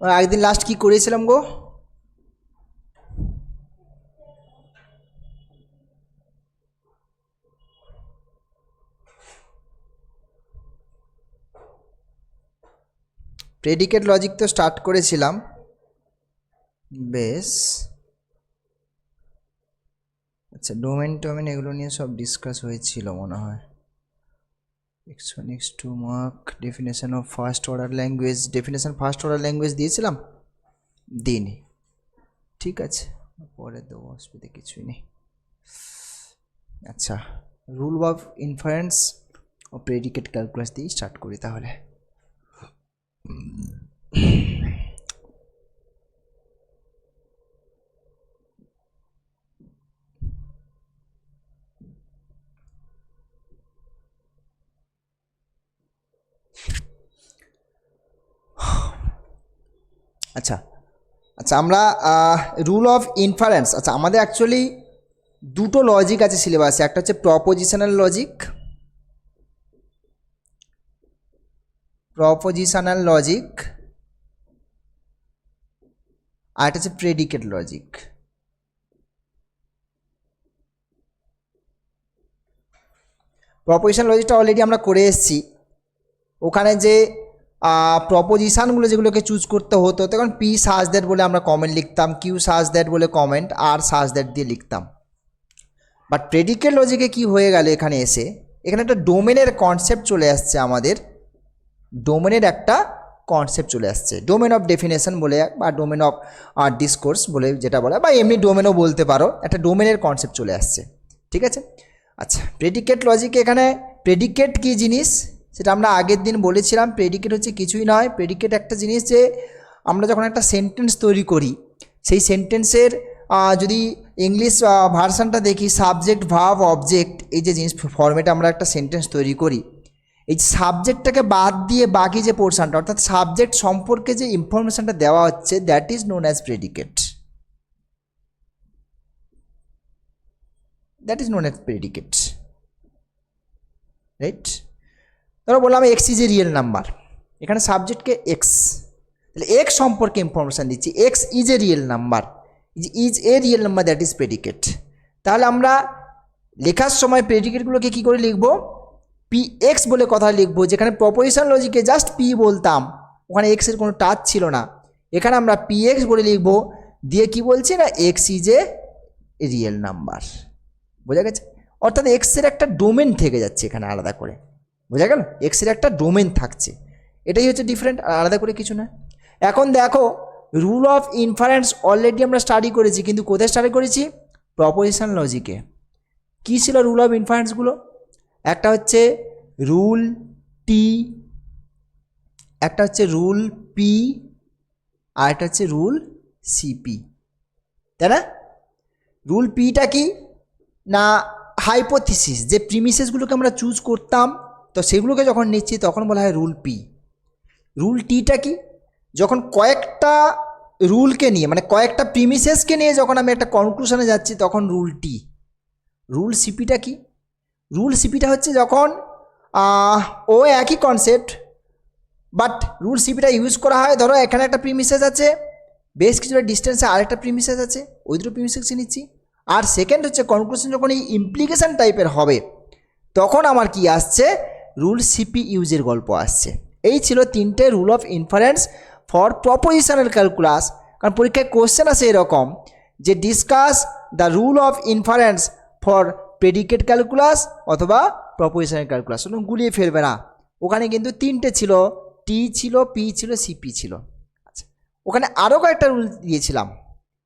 একদিন লাস্ট কি করেছিলাম গো? প্রেডিকেট লজিক তো স্টার্ট করেছিলাম, বেশ। আচ্ছা, ডোমেন টোমেন এগুলো নিয়ে সব ডিসকাস হয়েছিল মনে হয়। x1 x2 mark definition of first order language, definition first order language দিয়েছিলাম, দিইনি, ঠিক আছে, পরে দেবো, অসুবিধা কিছুই নেই। আচ্ছা, রুল অফ ইনফারেন্স ও প্রেডিকেট ক্যালকুলাস দিয়ে স্টার্ট করি তাহলে। আচ্ছা আচ্ছা, আমরা রুল অফ ইনফারেন্স, আচ্ছা আমাদের অ্যাকচুয়ালি দুটো লজিক আছে সিলেবাসে, একটা হচ্ছে প্রপোজিশনাল লজিক, আর একটা হচ্ছে প্রেডিকেট লজিক। প্রপোজিশনাল লজিকটা অলরেডি আমরা করে এসেছি। ওখানে যে প্রপোজিশানগুলো যেগুলোকে চুজ করতে হতো, তখন পি সার্চ দ্যাট বলে আমরা কমেন্ট লিখতাম, কিউ সার্চ দ্যাট বলে কমেন্ট, আর সার্চ দ্যাট দিয়ে লিখতাম। বাট প্রেডিকেট লজিকে কি হয়ে গেল, এখানে এসে এখানে একটা ডোমেনের কনসেপ্ট চলে আসছে, আমাদের ডোমেনের একটা কনসেপ্ট চলে আসছে, ডোমেন অফ ডেফিনেশন বলে বা ডোমেন অফ ডিসকোর্স বলে যেটা বলে, বা এমনি ডোমেনও বলতে পারো, একটা ডোমেনের কনসেপ্ট চলে আসছে, ঠিক আছে। আচ্ছা, প্রেডিকেট লজিকে এখানে প্রেডিকেট কী জিনিস সেটা আমরা আগের দিন বলেছিলাম। প্রেডিকেট হচ্ছে কিছুই নয়, প্রেডিকেট একটা জিনিস যে আমরা যখন একটা সেন্টেন্স তৈরি করি, সেই সেন্টেন্সের যদি ইংলিশ ভার্সানটা দেখি, সাবজেক্ট ভার্ব অবজেক্ট, এই যে জিনিস ফর্মেটে আমরা একটা সেন্টেন্স তৈরি করি, এই সাবজেক্টটাকে বাদ দিয়ে বাকি যে পোর্শনটা, অর্থাৎ সাবজেক্ট সম্পর্কে যে ইনফরমেশনটা দেওয়া হচ্ছে, that is known as predicate, that is known as predicate, right. ধরো বললাম x is A real number, এখানে সাবজেক্টকে এক্স, তাহলে এক্স সম্পর্কে ইনফরমেশান দিচ্ছি, x is A real number, is a real number, that is predicate. তাহলে আমরা লেখার সময় প্রেডিকেটগুলোকে কী করে লিখবো, পি এক্স বলে কথা লিখবো, যেখানে প্রপোজিশন লজিকে জাস্ট পি বলতাম, ওখানে এক্সের কোনো টাচ ছিল না, এখানে আমরা পি এক্স বলে লিখবো, দিয়ে কি বলছি না, x is A real number, বোঝা গেছে। অর্থাৎ এক্সের একটা ডোমেন থেকে যাচ্ছে এখানে আলাদা করে, বোঝা গেল, এক্সের একটা ডোমেন থাকছে, এটাই হচ্ছে ডিফারেন্ট, আর আলাদা করে কিছু না। এখন দেখো, রুল অফ ইনফারেন্স অলরেডি আমরা স্টাডি করেছি, কিন্তু কোথায় স্টাডি করেছি, প্রপোজিশন লজিকে। কী ছিল রুল অফ ইনফারেন্সগুলো, একটা হচ্ছে রুল টি, একটা হচ্ছে রুল পি, আর একটা হচ্ছে রুল সিপি, তাই না। রুল পিটা কি না, হাইপোথিসিস, যে প্রিমিসেসগুলোকে আমরা চুজ করতাম, তো সেগুলোকে যখন নিচ্ছি তখন বলা হয় রুল পি। রুল টিটা কি, যখন কয়েকটা রুলকে নিয়ে, মানে কয়েকটা প্রিমিসেসকে নিয়ে যখন আমি একটা কনক্লুশনে যাচ্ছি, তখন রুল টি। রুল সিপিটা কি, রুল সিপিটা হচ্ছে যখন ও একই কনসেপ্ট, বাট রুল সিপিটা ইউজ করা হয়, ধরো এখানে একটা প্রিমিসেস আছে, বেশ কিছুটা ডিস্টেন্সে আরেকটা প্রিমিসেস আছে, ওই দুটো প্রিমিসেস নিচ্ছি। আর সেকেন্ড হচ্ছে কনক্লুশন যখন এই ইমপ্লিকেশন টাইপের হবে, তখন আমার কি আসছে, রুল সিপি ইউজের গল্প আসছে। এই ছিল তিনটে rule of inference for propositional calculus. কারণ পরীক্ষায় কোশ্চেন আসে এরকম যে discuss the rule of inference for predicate calculus অথবা প্রপোজিশনাল ক্যালকুলাস, গুলিয়ে ফেলবে না। ওখানে কিন্তু তিনটে ছিল, টি ছিল, পি ছিল, সিপি ছিল। আচ্ছা, ওখানে আরও কয়েকটা রুল দিয়েছিলাম,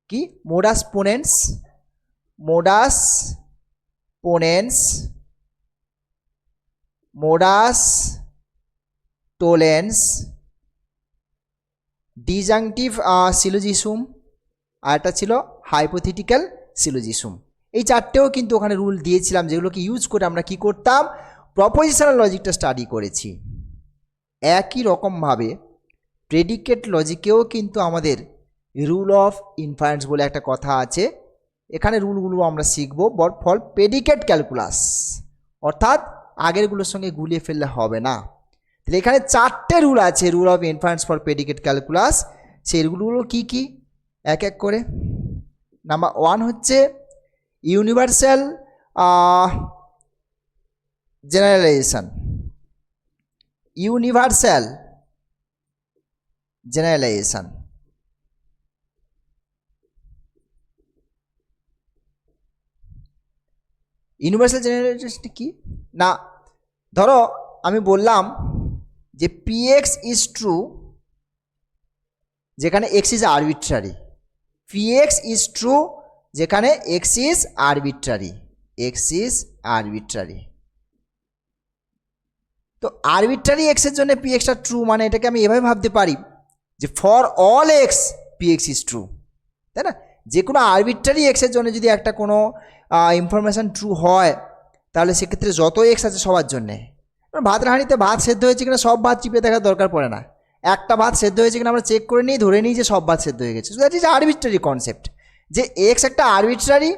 কি, মোডাস পোনেন্স, মোডাস টোলেন্স, ডিজাংটিভ সিলোজিসুম, আর একটা ছিল হাইপোথেটিক্যাল সিলোজিসুম। এই চারটেও কিন্তু ওখানে রুল দিয়েছিলাম, যেগুলোকে ইউজ করে আমরা কি করতাম, প্রপোজিশনাল লজিকটা স্টাডি করেছি। একই রকমভাবে প্রেডিকেট লজিকেও কিন্তু আমাদের রুল অফ ইনফারেন্স বলে একটা কথা আছে, এখানে রুলগুলো আমরা শিখব ফর প্রেডিকেট ক্যালকুলাস, অর্থাৎ আগেরগুলোর সঙ্গে গুলিয়ে ফেললে হবে না। তাহলে এখানে চারটে রুল আছে rule of inference for predicate calculus, সেগুলো কি কি এক এক করে। নাম্বার 1 হচ্ছে universal generalisation. Universal generalisation, universal generalisation কি না, ধরো আমি বললাম যে px ইজ ট্রু যেখানে x is arbitrary, px is true যেখানে x is arbitrary, x is arbitrary. তো আরবিট্রারি x এর জন্য pxটা ট্রু, মানে এটাকে আমি এভাবে ভাবতে পারি যে for all x px is true, তাই না? যে কোনো আরবিট্রারি x এর জন্য যদি একটা কোনো ইনফরমেশান ট্রু হয় তাহলে সেক্ষেত্রে যত x আছে সবার জন্যে, ভাতের হাঁড়িতে ভাত সেদ্ধ হয়েছে কিনা সব ভাত চিপে দেখার দরকার পড়ে না, একটা ভাত সেদ্ধ হয়েছে কিনা আমরা চেক করে নিই, ধরে নিই যে সব ভাত সেদ্ধ হয়ে গেছে। দ্যাট ইজ আরবিট্রারি কনসেপ্ট, যে এক্স একটা আরবিট্রারি,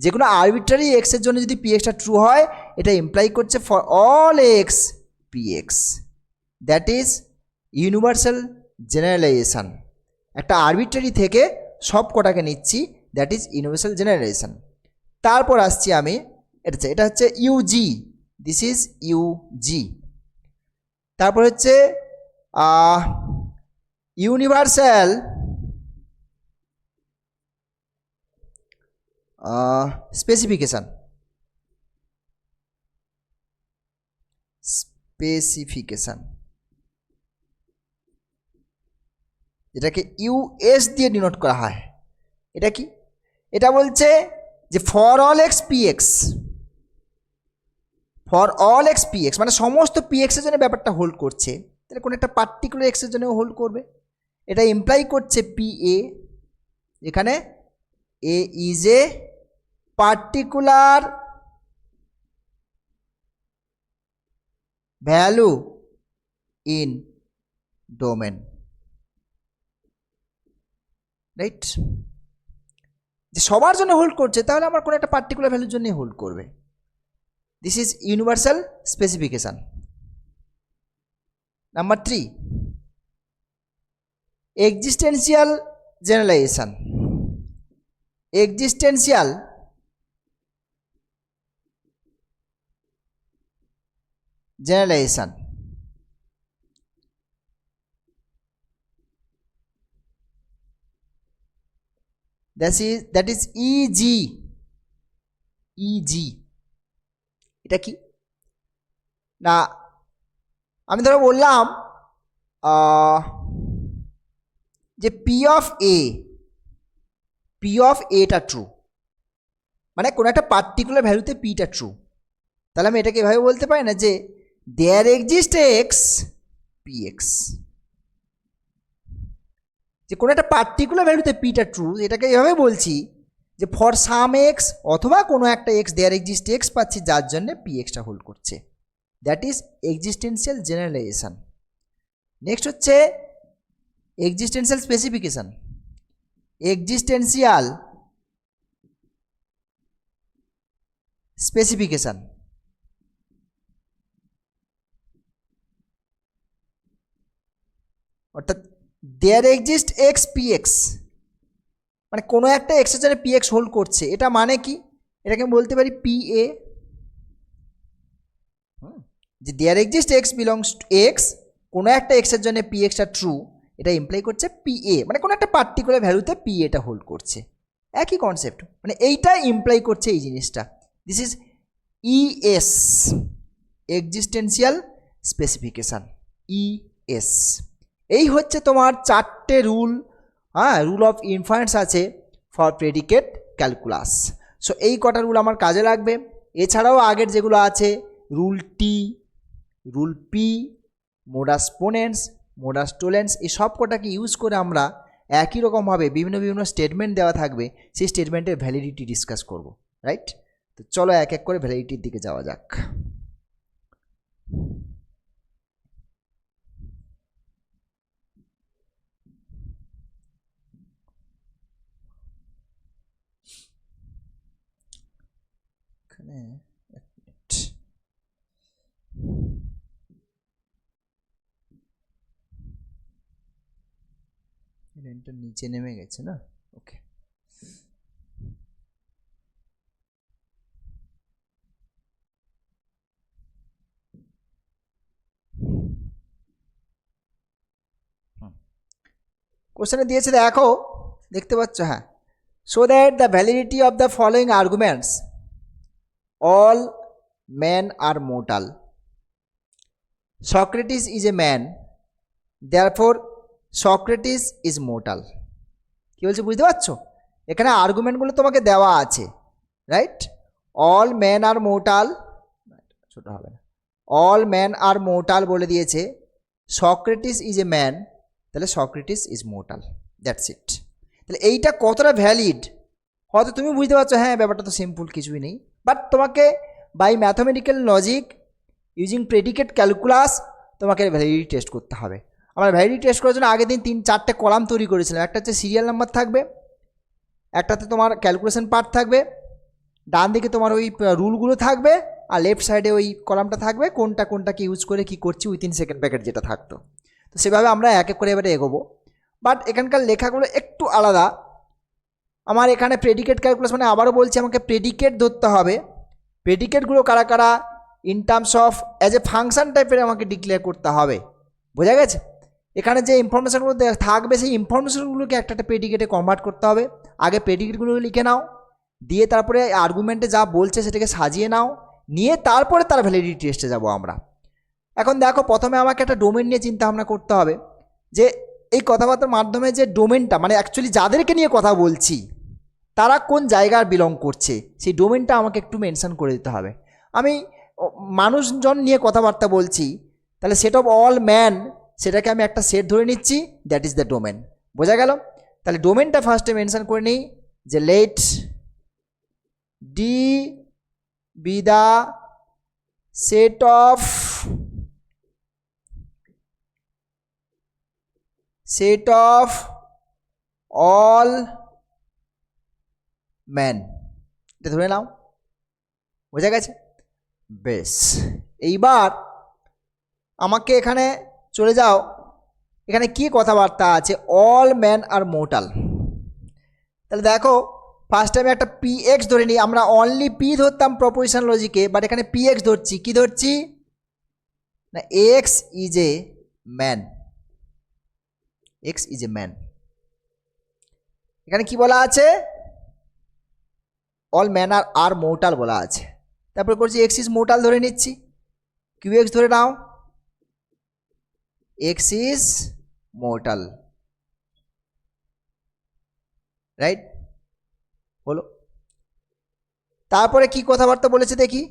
যে কোনো আরবিট্রারি এক্সের জন্য যদি পিএক্সটা ট্রু হয় এটা ইমপ্লাই করছে for all X PX, that is universal generalisation. একটা আরবিট্রারি থেকে সব কটাকে নিচ্ছি, দ্যাট ইজ ইউনিভার্সাল জেনারেলাইজেশন। তারপর আসছি আমি এটা হচ্ছে ইউজি, দিস ইজ ইউজি। তারপর হচ্ছে ইউনিভার্সাল স্পেসিফিকেশন, স্পেসিফিকেশন যেটাকে ইউএস দিয়ে ডিনোট করা হয়। এটা কি? এটা বলছে যে for all X PX, for all X PX মানে সমস্ত পিএক্সের জন্য ব্যাপারটা হোল্ড করছে, তাহলে কোনো একটা পার্টিকুলার এক্সের জন্য হোল্ড করবে। এটা ইমপ্লাই করছে পিএ, এখানে a is a particular value in domain, right? যে সবার জন্য হোল্ড করছে তাহলে আমার কোনো একটা পার্টিকুলার ভ্যালুর জন্যই হোল্ড করবে। This is universal specification. Number 3 existential generalisation. Existential generalisation that is EG, EG এটা কি না, আমি ধরো বললাম যে পি অফ এটা ট্রু, মানে কোনো একটা পার্টিকুলার ভ্যালুতে পিটা ট্রু, তাহলে আমি এটাকে এভাবে বলতে পারি না যে there exist x P X, যে কোনো একটা পার্টিকুলার ভ্যালুতে পিটা ট্রু, এটাকে এভাবে বলছি যে ফর সাম এক্স অথবা কোনো একটা এক্স দেয়ার এক্সিস্ট এক্স পাচ্ছি যার জন্য পি এক্সটা হোল্ড করছে, that is existential generalisation. Next হচ্ছে এক্সিস্টেন্সিয়াল স্পেসিফিকেশন। এক্সিস্টেন্সিয়াল স্পেসিফিকেশন অর্থাৎ there exist x P x, মানে কোনো একটা এক্সের জন্য পি এক্স হোল্ড করছে, এটা মানে কি? এটাকে আমি বলতে পারি পি এ, যে there exist X belongs to X, কোনো একটা এক্সের জন্য পি এক্সটা ট্রু, এটা ইমপ্লাই করছে পি এ, মানে কোনো একটা পার্টিকুলার ভ্যালুতে পি এটা হোল্ড করছে, একই কনসেপ্ট, মানে এইটা ইমপ্লাই করছে এই জিনিসটা। This is ES, existential specification, ES. এই হচ্ছে তোমার 4টে রুল, হ্যাঁ, রুল অফ ইনফারেন্স আছে ফর প্রেডিকেট ক্যালকুলাস। সো এই কটা রুল আমার কাজে লাগবে। এছাড়াও আগের যেগুলো আছে rule T, rule P, modus ponens, modus tollens, এই সব কটাকে ইউজ করে আমরা একই রকমভাবে বিভিন্ন স্টেটমেন্ট দেওয়া থাকবে, সেই স্টেটমেন্টের ভ্যালিডিটি ডিসকাস করব, রাইট? তো চলো এক এক করে ভ্যালিডিটির দিকে যাওয়া যাক। এখানে এক মিনিট, পেনটা নিচে নেমে গেছে না, ওকে। কোশ্চেনে দিয়েছে দেখো, দেখতে পাচ্ছ, হ্যাঁ, so that the validity of the following arguments, all men are mortal, Socrates is a man, therefore Socrates is mortal। কি বলছে বুঝতে পারছো? এখানে আর্গুমেন্টগুলো তোমাকে দেওয়া আছে, right? All man are mortal, ছোট হবে না, অল ম্যান আর মোর্টাল বলে দিয়েছে, সক্রেটিস ইজ এ ম্যান, তাহলে Socrates is mortal, that's it. তাহলে এইটা কতটা ভ্যালিড হয়তো তুমি বুঝতে পারছো, হ্যাঁ ব্যাপারটা তো সিম্পল, কিছুই নেই, বাট তোমাকে by mathematical logic using predicate calculus তোমাকে ভ্যালিডিটি টেস্ট করতে হবে। আমরা ভ্যালিডিটি টেস্ট করার জন্য আগের দিন 3-4টে কলাম তৈরি করেছিলাম, একটা হচ্ছে সিরিয়াল নাম্বার থাকবে, একটাতে তোমার ক্যালকুলেশন পার্ট থাকবে, ডান দিকে তোমার ওই রুলগুলো থাকবে, আর লেফট সাইডে ওই কলামটা থাকবে কোনটা কোনটাকে ইউজ করে কী করছি উইথিন সেকেন্ড ব্র্যাকেট যেটা থাকতো। তো সেভাবে আমরা এক এক করে এবারে এগোবো, বাট এখানকার লেখাগুলো একটু আলাদা। আমার এখানে প্রেডিকেট ক্যালকুলাস মানে আবারও বলছি, আমাকে প্রেডিকেট ধরতে হবে। প্রেডিকেটগুলো কারা কারা in terms of as a function টাইপের আমাকে ডিক্লেয়ার করতে হবে, বোঝা গেছে? এখানে যে ইনফরমেশানগুলো থাকবে সেই ইনফরমেশানগুলোকে একটা একটা প্রেডিকেটে কনভার্ট করতে হবে। আগে প্রেডিকেটগুলো লিখে নাও, দিয়ে তারপরে আর্গুমেন্টে যা বলছে সেটাকে সাজিয়ে নাও, নিয়ে তারপরে তার ভ্যালিডিটি টেস্টে যাব আমরা। এখন দেখো, প্রথমে আমাকে একটা ডোমেন নিয়ে চিন্তা ভাবনা করতে হবে, যে এই কথাবার্তার মাধ্যমে যে ডোমেনটা মানে অ্যাকচুয়ালি যাদেরকে নিয়ে কথা বলছি তারা কোন জায়গার বিলং করছে, সেই ডোমেনটা আমাকে একটু মেনশন করে দিতে হবে। আমি মানুষজন নিয়ে কথাবার্তা বলছি, তাহলে সেট অফ অল ম্যান, সেটাকে আমি একটা সেট ধরে নিচ্ছি, দ্যাট ইজ দ্য ডোমেন, বোঝা গেল? তাহলে ডোমেনটা ফার্স্টে মেনশন করে নিই, যে let D be the set of all man, এটা ধরে নাও, বোঝা গেছে? বেশ, এইবার আমাকে এখানে চলে যাও, এখানে কি কথাবার্তা আছে, অল ম্যান আর মোর্টাল। তাহলে দেখো, ফার্স্ট আমি একটা পি এক্স ধরে নিই, আমরা অনলি পি ধরতাম প্রপোজিশন লজিকে, বাট এখানে পি এক্স ধরছি। কি ধরছি না, x is a man, x is a man. এখানে কি বলা আছে, অল ম্যান আর মোর্টাল বলা আছে। তারপরে করছি এক্স ইজ মোর্টাল ধরে নিচ্ছি, কিউ এক্স ধরে নাও, এক্স ইজ মোর্টাল, রাইট? বলো তারপরে কি কথাবার্তা বলেছে দেখি,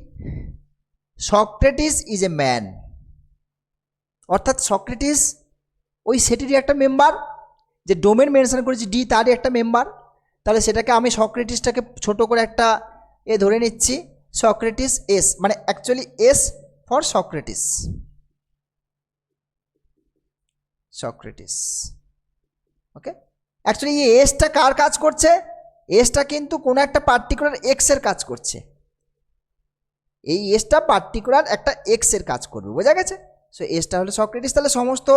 সক্রেটিস ইজ এ ম্যান, অর্থাৎ সক্রেটিস ওই সেটিরই একটা মেম্বার, যে ডোমেন মেনশন করেছি ডি তারই একটা মেম্বার। তাহলে সেটাকে আমি সক্রেটিসটাকে ছোট করে একটা এ ধরে নিচ্ছি, সক্রেটিস এস, মানে actually S for Socrates, Socrates, okay. Actually এই এসটা কার কাজ করছে, এসটা কিন্তু কোনো একটা পার্টিকুলার এক্সের কাজ করছে, এই এসটা পার্টিকুলার একটা এক্সের কাজ করবে, বোঝা গেছে? সো এসটা হলো সক্রেটিস। তাহলে সমস্ত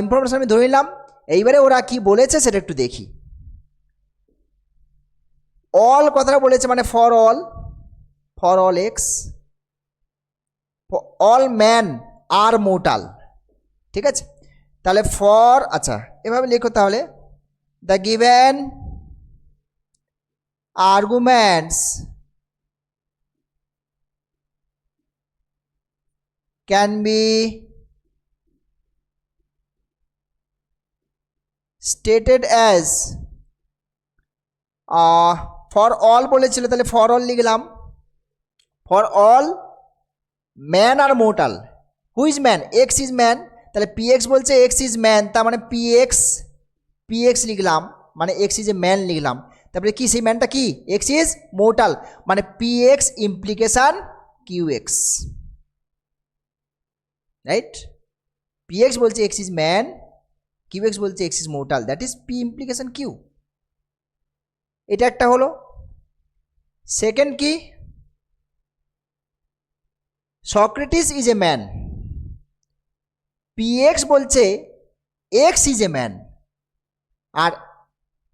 ইনফরমেশন আমি ধরে নিলাম। এইবারে ওরা কি বলেছে সেটা একটু দেখি। অল কথাটা বলেছে মানে for all x, all man are mortal, ঠিক আছে? তাহলে ফর, আচ্ছা এভাবে লেখো তাহলে, the given arguments can be stated as for all বলেছিল, তাহলে ফর অল লিখলাম, for all man are mortal. Who is man, x is man, তাহলে পি এক্স বলছে এক্স ইজ ম্যান, তার মানে পি এক্স লিখলাম, মানে এক্স ইজ এ ম্যান লিখলাম। তারপরে কি সেই ম্যানটা কি, এক্স ইজ মোর্টাল, মানে P x implication Q x, right? P x বলছে x is man, Q x বলছে x is mortal, that is P implication Q. এটা একটা হলো। সেকেন্ড কি, Socrates is a man, P x বলছে x is a man, আর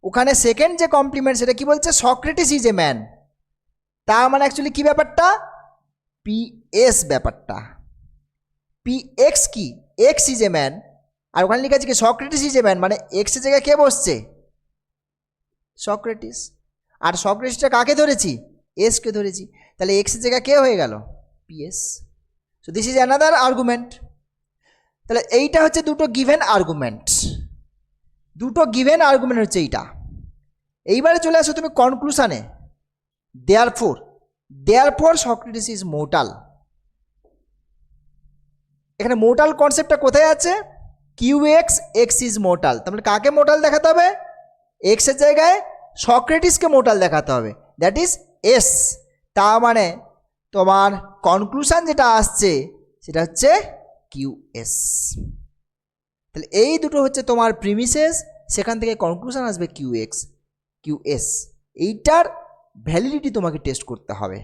ওখানে second যে কমপ্লিমেন্ট সেটা কি বলছে, সক্রেটিস ইজ এ ম্যান। তার মানে অ্যাকচুয়ালি কি ব্যাপারটা, পিএস ব্যাপারটা, পিএক্স কি, এক্স ইজ এ ম্যান, আর ওখানে লেখা আছে কি সক্রেটিস ইজ এ ম্যান, মানে এক্সের জায়গায় কে বসছে, সক্রেটিস। আর সক্রেটিসটা কাকে ধরেছি, এসকে ধরেছি, তাহলে এক্সের জায়গায় কে হয়ে গেল, PS. So this is another argument. তাহলে এইটা হচ্ছে দুটো গিভেন আর্গুমেন্ট, দুটো গিভেন আর্গুমেন্ট হচ্ছে এইটা। এইবারে চলে আসো তুমি কনক্লুশনে, দেয়ারফোর সক্রেটিস ইজ মোর্টাল। এখানে মোর্টাল কনসেপ্টটা কোথায় আছে, Q x, x is mortal, তাহলে কাকে মোর্টাল দেখাতে হবে, এক্সের জায়গায় সক্রেটিসকে মোর্টাল দেখাতে হবে, দ্যাট ইজ এস। তা মানে তোমার কনক্লুশন যেটা আসছে সেটা হচ্ছে কিউ এস। তাহলে এই দুটো হচ্ছে তোমার প্রিমিসেস, সেখান থেকে কনক্লুশন আসবে কিউ এক্স, কিউ এস। এইটার ভ্যালিডিটি তোমাকে টেস্ট করতে হবে।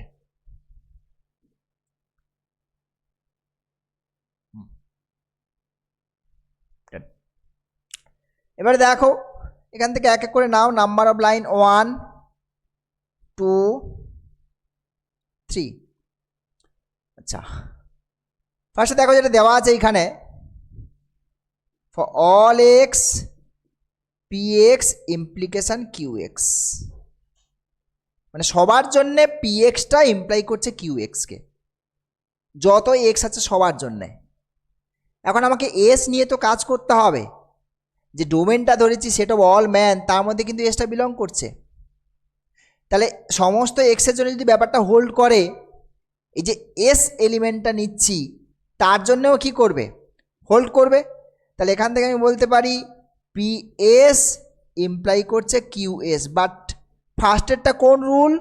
এবারে দেখো এখান থেকে এক এক করে নাও, নাম্বার অফ লাইন 1 2 3। আচ্ছা ফার্স্টে দেখো যেটা দেওয়া আছে এইখানে, for all x P X implication Q X, মানে সবার জন্যে পি এক্সটা ইমপ্লাই করছে কিউ এক্সকে, যত এক্স আছে সবার জন্যে। এখন আমাকে এস নিয়ে তো কাজ করতে হবে, যে ডোমেনটা ধরেছি সেট অফ অল ম্যান, তার মধ্যে কিন্তু এসটা বিলং করছে। তাহলে সমস্ত এক্সের জন্য যদি ব্যাপারটা হোল্ড করে, এই যে এস এলিমেন্টটা নিচ্ছি তার জন্যও কি করবে, হোল্ড করবে। তাহলে এখান থেকে আমি বলতে পারি পি এস ইমপ্লাই করছে কিউ এস, বাট ফার্স্টেরটা কোন রুল,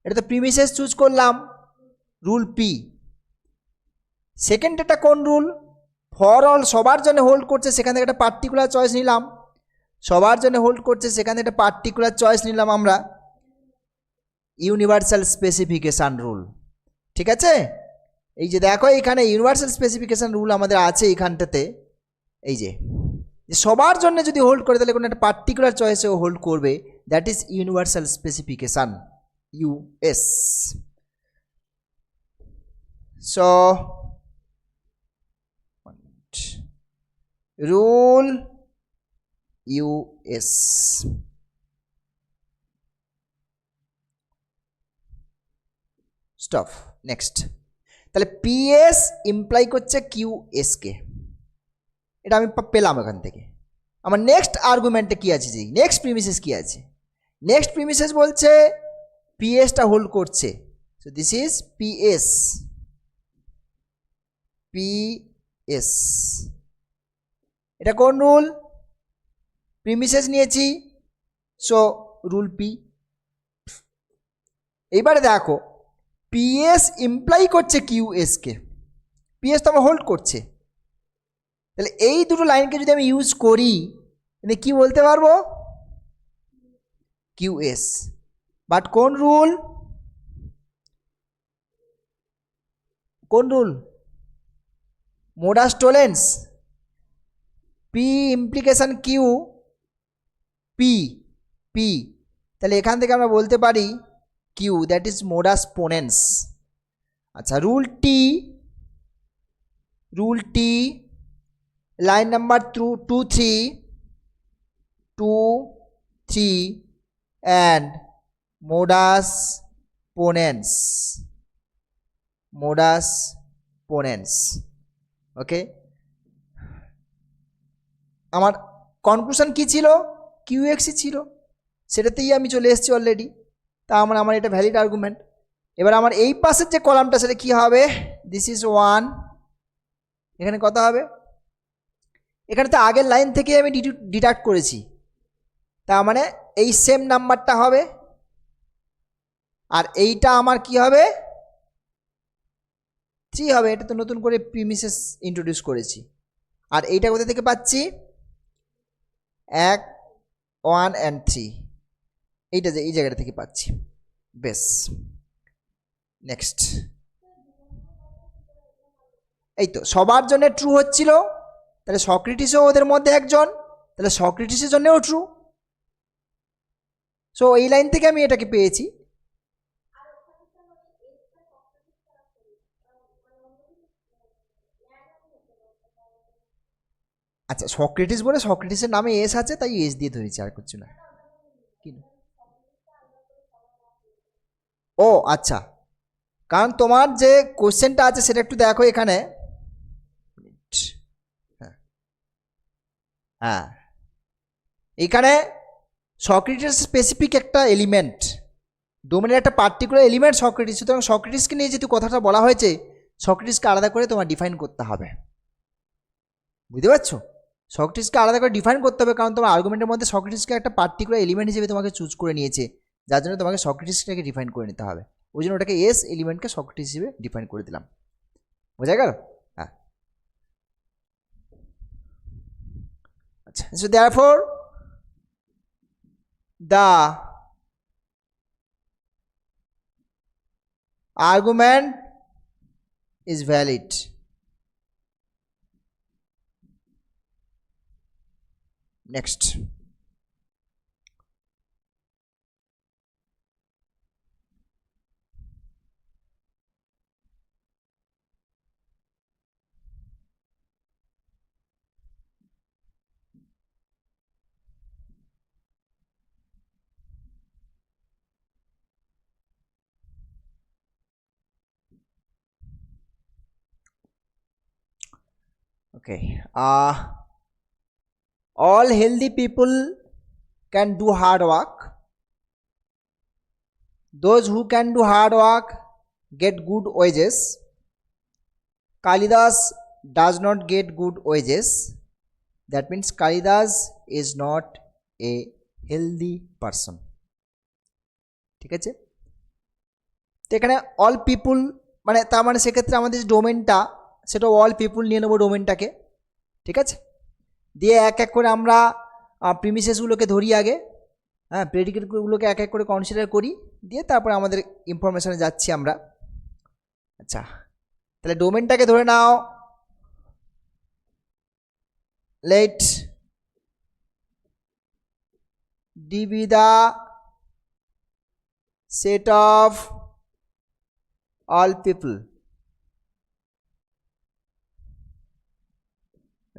এটা তো প্রিমিসেস চুজ করলাম, রুল পি। সেকেন্ডটা কোন রুল, ফর অল, সবার জন্য হোল্ড করছে, সেখান থেকে একটা পার্টিকুলার চয়েস নিলাম, সবার জন্য হোল্ড করছে সেখান থেকে একটা পার্টিকুলার চয়েস নিলাম আমরা, ইউনিভার্সাল স্পেসিফিকেশান রুল। ঠিক আছে, এই যে দেখো এখানে ইউনিভার্সাল স্পেসিফিকেশান রুল আমাদের আছে এইখানটাতে, এই যে সবার জন্য যদি হোল্ড করে তাহলে কোনো একটা পার্টিকুলার চয়েসে ও হোল্ড করবে, that is universal specification, US. So rule US. Stop, next. তাহলে পিএস ইমপ্লাই করছে কিউ এসকে, এটা আমি পেলাম এখান থেকে। আমার নেক্সট আর্গুমেন্টে কি আছে, যে নেক্সট প্রিমিসেস কি আছে, নেক্সট প্রিমিসেস বলছে পিএসটা হোল্ড করছে, so this is PS, PS. এটা কোন রুল, প্রিমিসেস নিয়েছি, সো রুল পি। এইবারে দেখো পিএস ইমপ্লাই করছে কিউ এসকে, পিএস তো আমার হোল্ড করছে, তাহলে এই দুটো লাইনকে যদি আমি ইউজ করি তাহলে কি বলতে পারবো, কিউ এস। বাট কোন রুল, কোন rule, modus tollens, P implication Q, P, P, তাহলে এখান থেকে আমরা বলতে পারি Q, that is modus ponens. আচ্ছা rule T, rule T line number 2 3 and modus ponens, modus ponens. Okay, আমার কনক্লুশন কি ছিল, কিউ এক্সই ছিল, সেটাতেই আমি চলে এসেছি অলরেডি, তা আমার এটা ভ্যালিড আর্গুমেন্ট। এবার আমার এই পাশের যে কলামটা সেটা কি হবে, দিস ইজ 1, এখানে কত হবে, এখানে তো আগের লাইন থেকে আমি ডিডাক্ট করেছি, তা মানে এই সেম নাম্বারটা হবে, আর এইটা আমার কি হবে 3 হবে, এটা তো নতুন করে প্রিমিসেস ইন্ট্রোডিউস করেছি। আর এইটা কোথা থেকে পাচ্ছি, 1 1 and 3, এইটা যে এই জায়গাটা থেকে পাচ্ছি। বেশ, নেক্সট। এই তো সবার জন্য ট্রু হচ্ছিল, তাহলে সক্রেটিসও ওদের মধ্যে একজন, তাহলে সক্রেটিসের জন্যও ট্রু। সো এই লাইন থেকে আমি এটাকে পেয়েছি। আচ্ছা, সক্রেটিস বলে সক্রেটিসের নামে এস আছে তাই এস দিয়ে ধরেছি, আর কিছু না। কি না? ও আচ্ছা, কারণ তোমার যে কোশ্চেনটা আছে সেটা একটু দেখো এখানে। হ্যাঁ হ্যাঁ, এখানে সক্রেটিস স্পেসিফিক একটা এলিমেন্ট, ডোমেনের একটা পার্টিকুলার এলিমেন্ট সক্রেটিস, সুতরাং সক্রেটিসকে নিয়ে যেহেতু কথাটা বলা হয়েছে, সক্রেটিসকে আলাদা করে তোমার ডিফাইন করতে হবে। বুঝতে পারছো? সক্রেটিসকে আলাদা করে ডিফাইন করতে হবে, কারণ তোমার আর্গুমেন্টের মধ্যে সক্রেটিসকে একটা পার্টিকুলার এলিমেন্ট হিসেবে তোমাকে চুজ করে নিয়েছে, যার জন্য তোমাকে সক্রেটিসটাকে ডিফাইন করে নিতে হবে। ওই জন্য ওটাকে এস এলিমেন্টকে সক্রেটিস হিসেবে ডিফাইন করে দিলাম। বোঝা গেল? হ্যাঁ। আচ্ছা, so therefore the argument is valid. Next. Okay. All healthy people can do hard work. Those who can do hard work get good wages. Kalidas does not get good wages. That means Kalidas is not a healthy person. ঠিক আছে? তো এখানে all পিপুল মানে তার মানে সেক্ষেত্রে আমাদের যে ডোমেনটা সেটা অল পিপুল নিয়ে নেবো ডোমেনটাকে। ঠিক আছে, দিয়ে এক এক করে আমরা প্রিমিসেসগুলোকে ধরি আগে, হ্যাঁ, প্রেডিকেটগুলোকে এক এক করে কনসিডার করি, দিয়ে তারপরে আমাদের ইনফরমেশানে যাচ্ছি আমরা। আচ্ছা, তাহলে ডোমেনটাকে ধরে নাও, let D be the set of all people,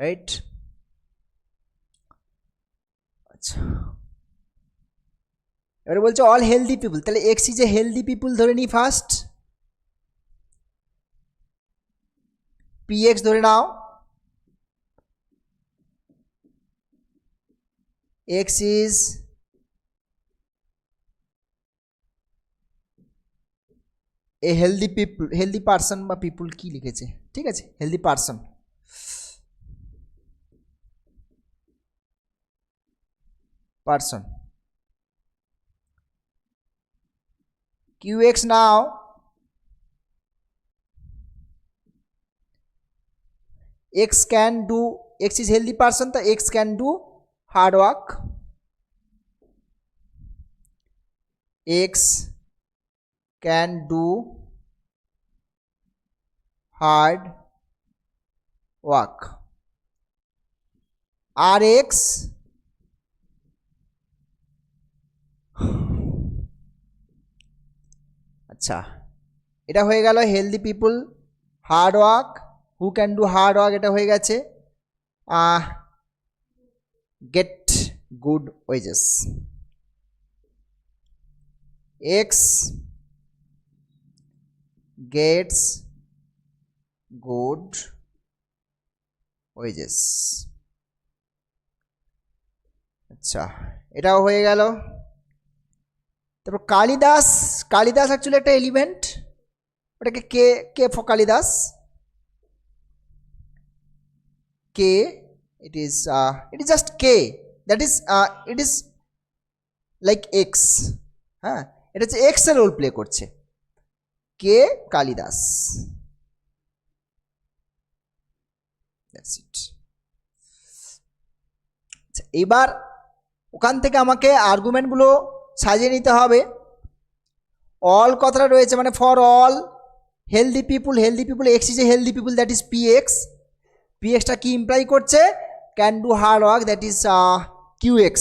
right? আচ্ছা, এবারে বলছে অল হেলদি পিপুল, তাহলে x is a healthy people ধরে নিই ফার্স্ট, পি এক্স ধরে নাও, x is a healthy people, healthy person বা পিপুল কি লিখেছে, ঠিক আছে, healthy person. Person qx now x can do, x is healthy person, तो x can do hard work, x can do hard work, rx আচ্ছা, এটা হয়ে গেল healthy people, hard work, who can do hard work, এটা হয়ে গেছে get good wages, x gets good wages. আচ্ছা, এটাও হয়ে গেল। তারপর কালিদাস, কালিদাস অ্যাকচুয়ালি একটা এলিমেন্ট, ওটাকে K K for Kalidas, K it is just k, that is it is like x, হ্যাঁ, এটা হচ্ছে x এর রোল প্লে করছে, কে কালিদাস, দ্যাটস ইট। এবার ওখান থেকে আমাকে আর্গুমেন্টগুলো সাজিয়ে নিতে হবে। অল কথাটা রয়েছে মানে for all healthy people, healthy people x is a healthy people, that is P x. P extra কি ইমপ্লাই করছে, can do hard work, that is qx,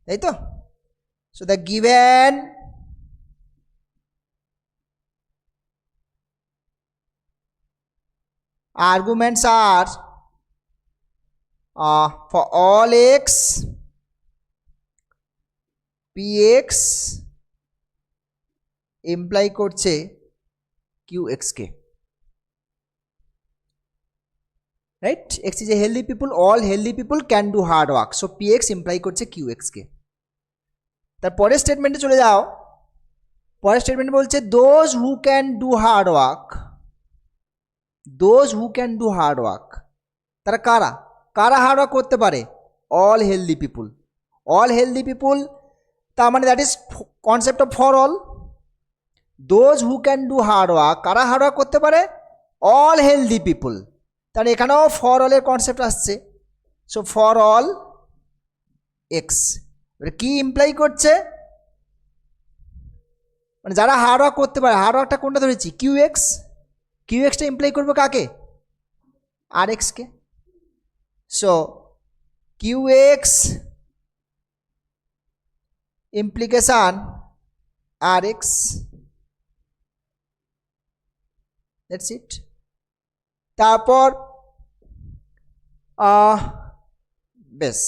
তাই তো? So the given arguments are for all x px imply করছে qx K, right? x is a healthy people, all healthy people can do hard work, so px imply করছে qx কে। তার পরের স্টেটমেন্টে চলে যাও। পরের স্টেটমেন্ট বলছে those who can do hard work, those who can do hard work, তারা কারা কারা হার্ড ওয়ার্ক করতে পারে? অল হেলদি পিপুল, অল হেলদি পিপুল, তার মানে that is concept of for all. Those who can do hard work, কারা hard work করতে পারে? অল হেলদি পিপুল, তাহলে এখানেও ফর অলের কনসেপ্ট আসছে। সো ফর অল এক্স, কি ইমপ্লাই করছে? মানে যারা হার্ড ওয়ার্ক করতে পারে, হার্ড ওয়ার্কটা কোনটা ধরেছি? কিউ এক্স, কিউ এক্সটা ইমপ্লাই করবে কাকে? আর এক্সকে। So Q x implication R x, that's it. তারপর বেশ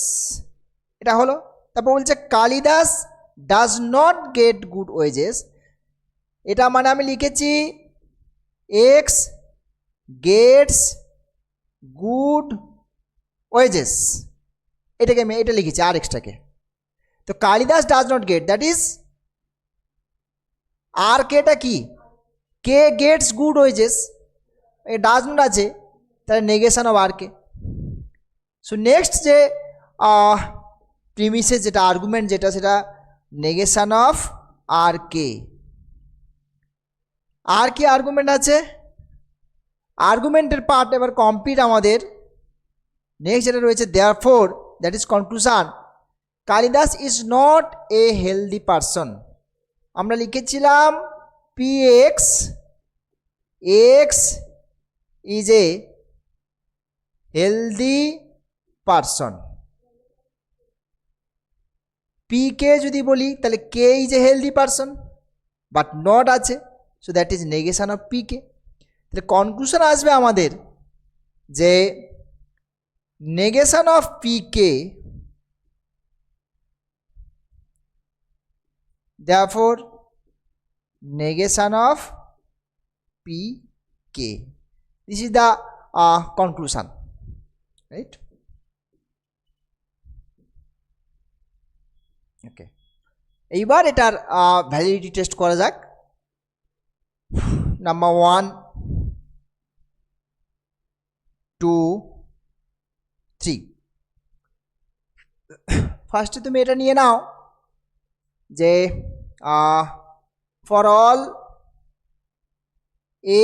এটা হলো। তারপর বলছে Kalidas does not get good wages, এটা মানে আমি লিখেছি এক্স গেটস গুড ওয়েজেস, এটাকে আমি এটা লিখেছি আর এক্সটাকে। তো Kalidas does not get, that is R কেটা কি? K gets good wages, a does not আছে, তাহলে negation of R K. So next যে প্রিমিসেস যেটা আর্গুমেন্ট যেটা, সেটা নেগেশন অফ আর কে। আর কি আর্গুমেন্ট আছে? আর্গুমেন্টের পার্ট এবার কমপ্লিট আমাদের। নেক্সট যেটা রয়েছে therefore, that is conclusion, Kalidas is not a healthy person. আমরা লিখেছিলাম P x, x is a healthy person. P K যদি বলি তাহলে K is a healthy person, but not আছে, so that is negation of P K. তাহলে conclusion আসবে আমাদের যে negation of P K, therefore negation of pk, this is the conclusion, right? okay, এইবার এটার ভ্যালিডিটি টেস্ট করা যাক। Number 1 2 3, ফার্স্টে তুমি এটা নিয়ে নাও যে for all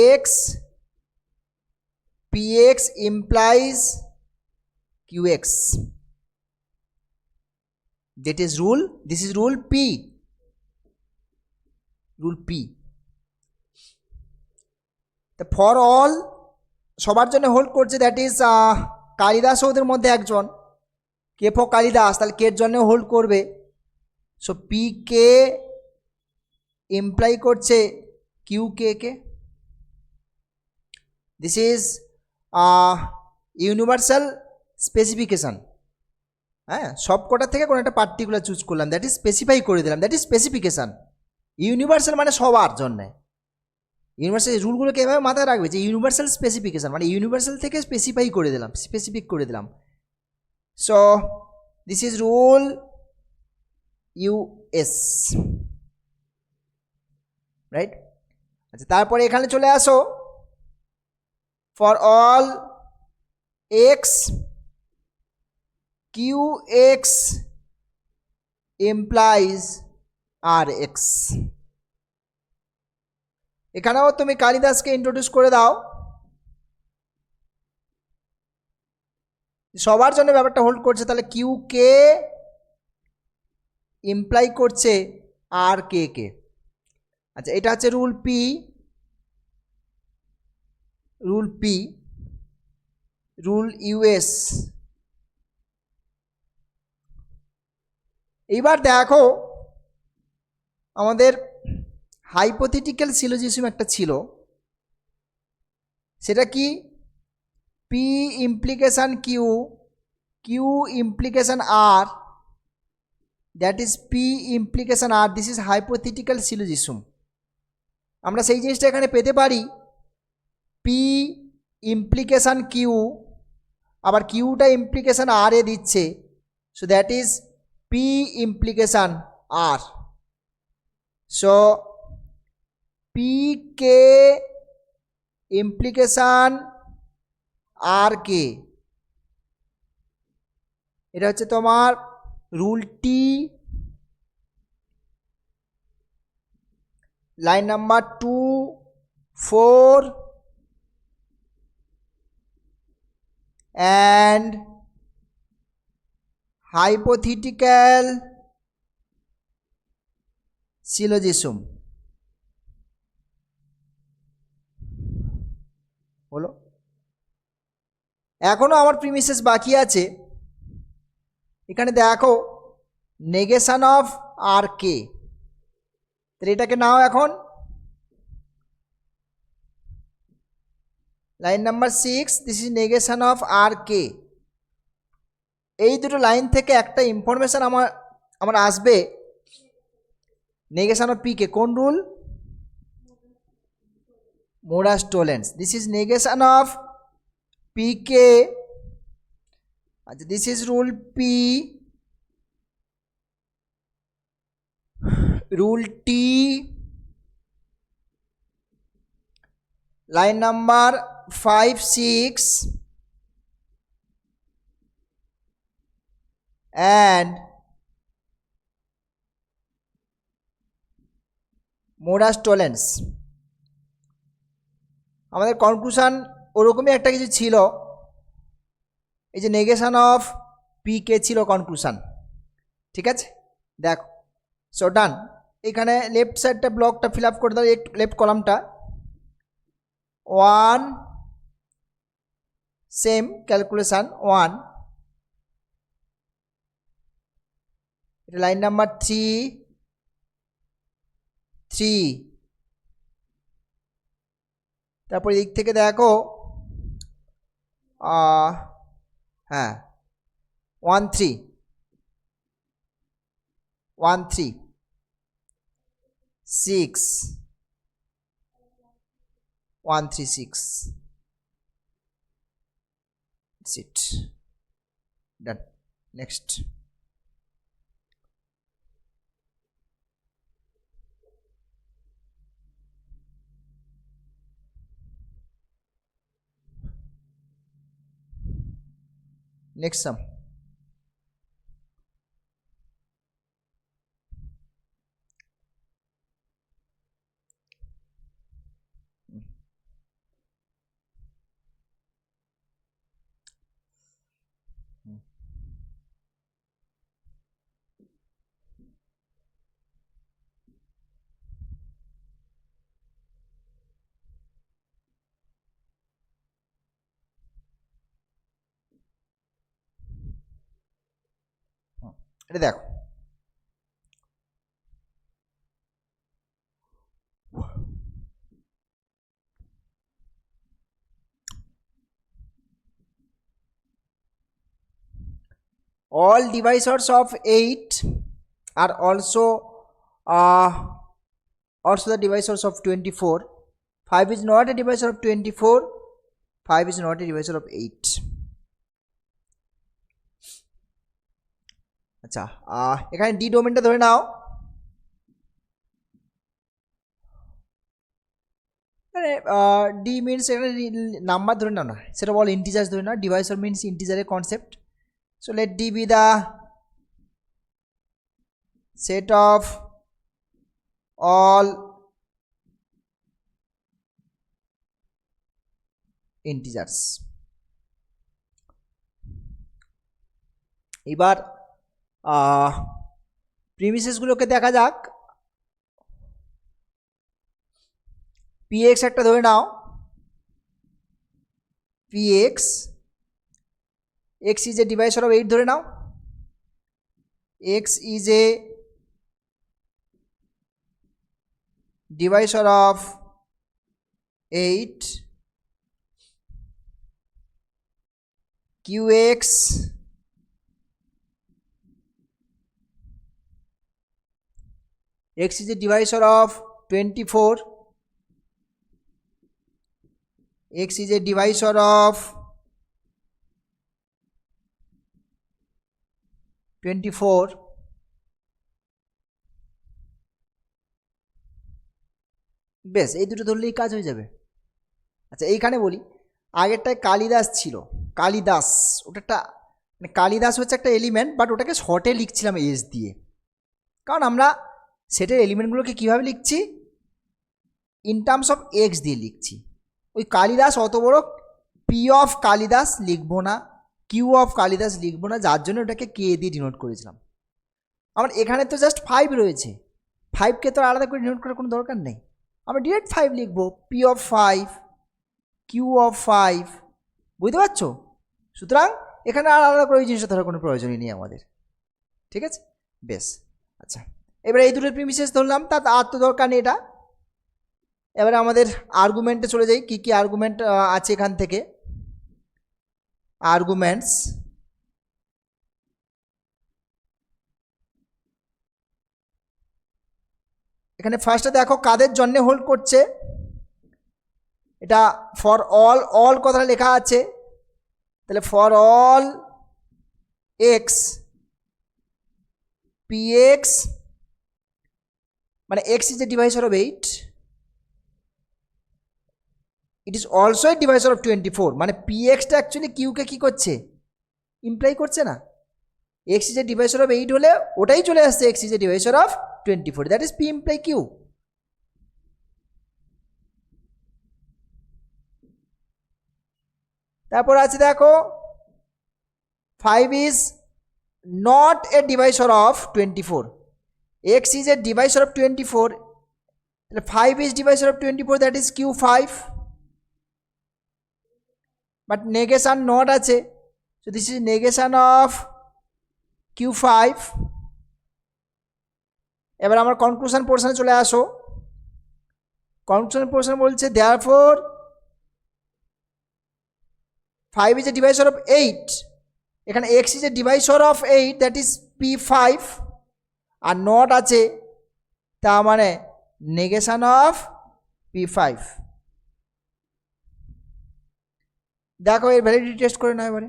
x P x implies Q X, that is rule, this is rule p, rule p। তো ফর অল সবার জন্য হোল্ড করছে, দ্যাট ইজ কালিদাস ওদের মধ্যে একজন, কে ফর কালিদাস, তাহলে কের জন্য হোল্ড করবে। সো পি কে ইমপ্লাই করছে কিউ কে কে, দিস ইজ ইউনিভার্সাল স্পেসিফিকেশান। হ্যাঁ, সব কটা থেকে কোনো একটা পার্টিকুলার চুজ করলাম, দ্যাট ইজ স্পেসিফাই করে দিলাম, দ্যাট ইজ স্পেসিফিকেশান। ইউনিভার্সাল মানে সবার জন্যে। ইউনিভার্সাল রুলগুলোকে এভাবে মাথায় রাখবে যে ইউনিভার্সাল স্পেসিফিকেশান মানে ইউনিভার্সাল থেকে স্পেসিফাই করে দিলাম, স্পেসিফিক করে দিলাম। So this is rule US, right? আচ্ছা, তারপরে এখানে চলে আসো, for all X Q X implies R X. এখানেও তুমি কালিদাসকে ইন্ট্রোডিউস করে দাও, সবার জন্য ব্যাপারটা হোল্ড করছে, তাহলে কিউ কে ইমপ্লাই করছে আর কে কে। আচ্ছা, এটা হচ্ছে rule P, rule P, rule US. এইবার দেখো আমাদের হাইপোথেটিক্যাল সিলোজিজম একটা ছিল, সেটা কি P implication Q, Q implication R, that is P implication R, this is hypothetical syllogism. আমরা সেই জিনিসটা এখানে পেতে পারি, পি ইমপ্লিকেশন কিউ, আবার কিউটা ইমপ্লিকেশন আর এ দিচ্ছে, so that is P implication R. So P K implication R K, এটা হচ্ছে তোমার rule T, line number 2, 4 and hypothetical syllogism হলো। এখনো আমার প্রিমিসেস বাকি আছে। এখানে দেখো নেগেশন অফ আর কে, তাহলে এটাকে নাও এখন line number 6, this is negation of R K. এই দুটো লাইন থেকে একটা ইনফরমেশন আমার আসবে, নেগেশন অফ পি কে কোন rule, modus tollens. This is negation of P K, আচ্ছা this is rule P, rule T, line number 5, 6 and modus tollens. আমাদের conclusion ওরকমই একটা কিছু ছিল, এই যে নেগেশন অফ পি কে ছিল কনক্লুশন, ঠিক আছে। দেখো সো ডান, এখানে লেফট সাইডটা ব্লকটা ফিল আপ করে দাও, লেফট কলামটা 1 সেম ক্যালকুলেশন 1, এটা লাইন নাম্বার 3, তারপর দিক থেকে দেখো হ্যাঁ 1 3 6 1 3 6, that's it, done. Next, next sum. এটা দেখো all divisors of 8 are also the divisors of 24. 5 is not a divisor of 24, 5 is not a divisor of 8. আচ্ছা এখানে ডি ডোমেনটা ধরে নাও, মানে ডি মিনস এখানে নাম্বার ধরে নাও না, সেটা বল ইন্টিজার্স ধরে নাও, ডিভাইসর মিনস ইন্টিজারের concept. So let D be the set of all integers. এবার প্রিমিসেসগুলোকে দেখা যাক। px একটা ধরে নাও, px x is a divisor of 8 ধরে নাও, x is a divisor of 8, qx x is a divisor of 24, x is a divisor of 24, বেশ এই দুটো ধরলেই কাজ হয়ে যাবে। আচ্ছা এইখানে বলি, আগেরটায় কালিদাস ছিল, কালিদাস ওটা মানে কালিদাস হচ্ছে একটা এলিমেন্ট, বাট ওটাকে শর্টে লিখছিলাম এস দিয়ে, কারণ আমরা সেটের এলিমেন্টগুলোকে কীভাবে লিখছি, ইন টার্মস অফ এক্স দিয়ে লিখছি। ওই কালিদাস অত বড় পি অফ কালিদাস লিখবো না, কিউ অফ কালিদাস লিখবো না, যার জন্য ওটাকে কে দিয়ে ডিনোট করেছিলাম। আমার এখানে তো জাস্ট 5 রয়েছে, 5কে তো আলাদা করে ডিনোট করার কোনো দরকার নেই, আমরা ডিরেক্ট 5 লিখবো, পি অফ 5, কিউ অফ 5, বুঝতে পারছো? সুতরাং এখানে আর আলাদা করে ওই জিনিসটা ধরার কোনো প্রয়োজনই নেই আমাদের, ঠিক আছে? বেশ, আচ্ছা এবারে এই দুটো প্রিমিসেস ধরলাম, তার আর তো দরকার নেই এটা। এবারে আমাদের আর্গুমেন্টে চলে যাই, কি কি আর্গুমেন্ট আছে এখান থেকে। আর্গুমেন্টস, এখানে ফার্স্টে দেখো কাদের জন্য হোল্ড করছে, এটা ফর অল, অল কথাটা লেখা আছে, তাহলে for all x P x, মানে x is a divisor of 8, it is also a divisor of 24, মানে পি এক্সটা অ্যাকচুয়ালি কিউকে কী করছে, ইমপ্লাই করছে না? X is a divisor of 8 হলে ওটাই চলে আসছে x is a divisor of 24, that is P imply Q. তারপর আছে দেখো 5 is not a divisor of 24, x is a divisor of 24, 5 is divisor of 24, that is q5, but negation not আছে, so this is negation of q5। এবার আমার conclusion পোর্শনে চলে আসো, conclusion portion বলছে therefore 5 is a divisor of 8, এখানে x is a divisor of 8, that is p5, are not আছে, তা মানে নেগেশন অফ p5। দেখো এর ভ্যালিডিটি টেস্ট করে নাও এবারে।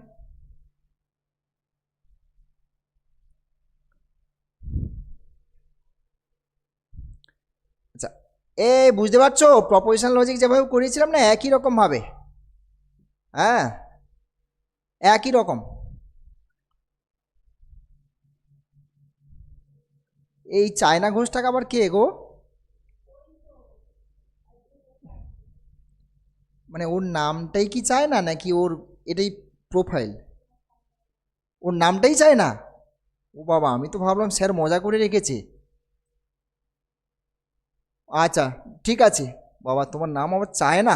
আচ্ছা এ বুঝতে পারছো, প্রপোজিশন লজিক যেভাবে করেছিলাম না, একই রকম ভাবে, হ্যাঁ একই রকম। এই চায়না ঘোষটাকে আবার কে গো, মানে ওর নামটাই কি চায় না, নাকি ওর এটাই প্রোফাইল, ওর নামটাই চায় না? ও বাবা, আমি তো ভাবলাম স্যার মজা করে রেখেছে। আচ্ছা ঠিক আছে বাবা, তোমার নাম আবার চায় না,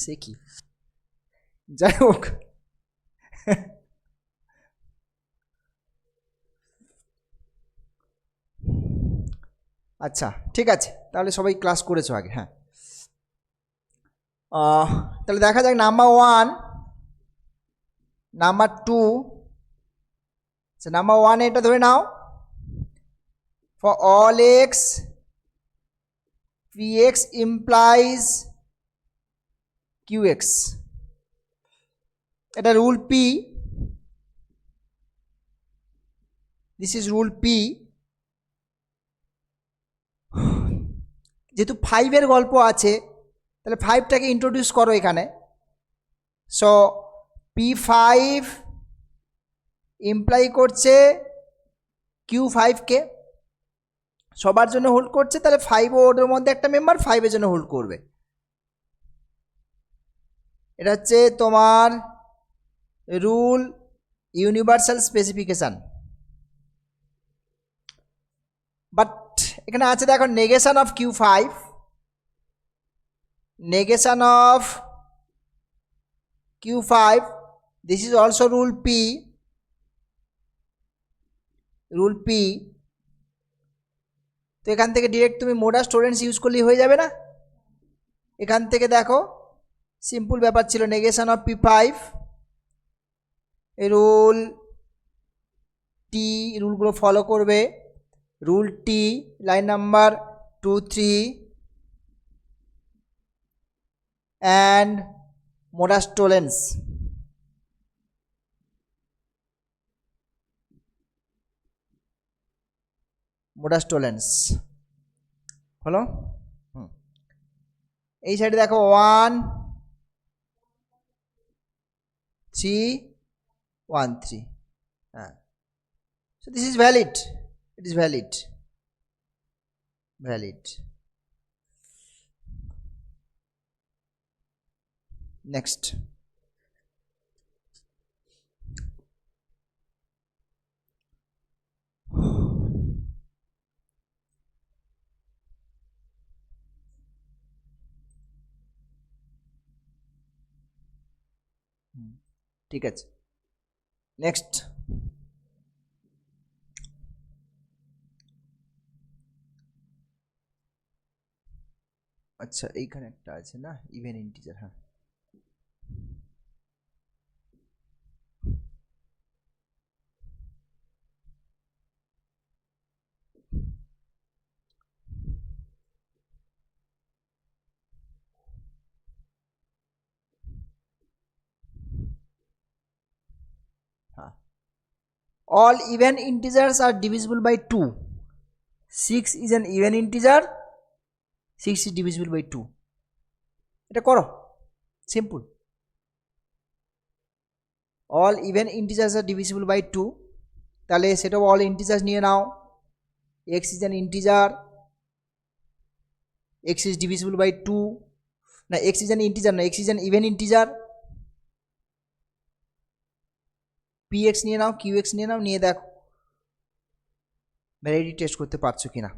সে কি, যাই হোক। আচ্ছা ঠিক আছে, তাহলে সবাই ক্লাস করেছো আগে, হ্যাঁ। তাহলে দেখা যাক নাম্বার 1, নাম্বার 2, আচ্ছা নাম্বার 1 এটা ধরে নাও, for all x P x implies Q x, এটা rule P, this is rule P. যেহেতু 5-এর গল্প আছে, তাহলে 5টাকে ইন্ট্রোডিউস করো এখানে। সো p5 ইমপ্লাই করছে q5কে, সবার জন্য হোল্ড করছে, তাহলে 5 ওর মধ্যে একটা মেম্বার 5-এর জন্য হোল্ড করবে। এটা হচ্ছে তোমার রুল ইউনিভার্সাল স্পেসিফিকেশান। বাট এখানে আছে দেখো negation of q5, negation of q5, this is also rule p, rule P, তো এখান থেকে ডিরেক্ট তুমি মোডাস টোলেন্স ইউজ করলেই হয়ে যাবে না? এখান থেকে দেখো সিম্পল ব্যাপার ছিল, negation of P five, rule T, রুলগুলো ফলো করবে। Rule T line number 2, 3 and modus tollens. Modus tollens হলো। এই সাইডে দেখো 1 3 1 3, হ্যাঁ। So this is valid, it is valid. Next, ঠিক আছে। নেক্সট, আচ্ছা এইখানে একটা আছে না, ইভেন ইন্টিজার, হ্যাঁ। All even integers are divisible by 2. 6 is an even integer, 6 is divisible by 2. এটা করো, simple. All even integers are divisible by 2, তাহলে সেটাও অল ইন্টিজার্স নিয়ে নাও। X is an integer, x is divisible by 2, না x is an integer না, x is an even integer. P x নিয়ে নাও, কিউ এক্স নিয়ে নাও, নিয়ে দেখো ভ্যালিডিটি টেস্ট করতে পারছো কিনা।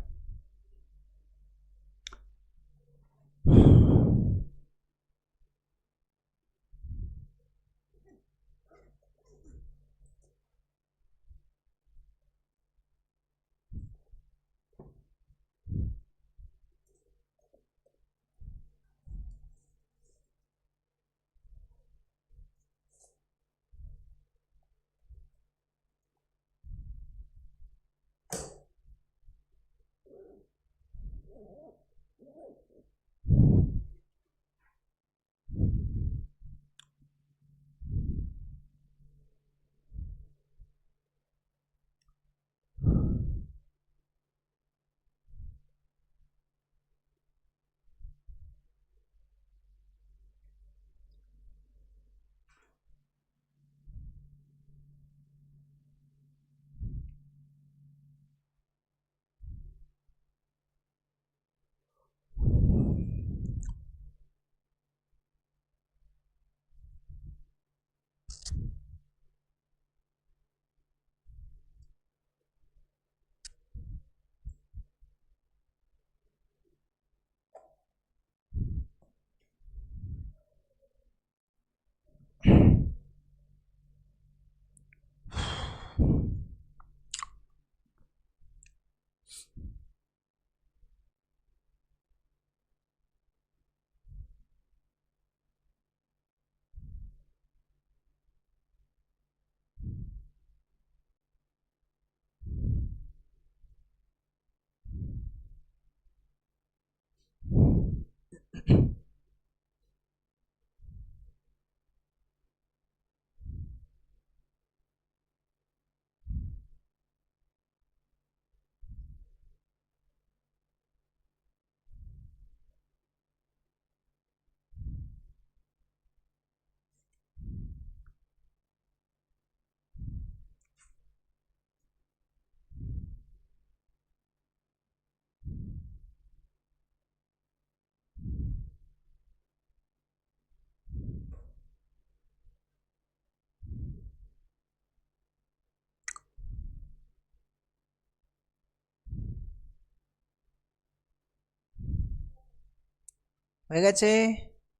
হয়ে গেছে,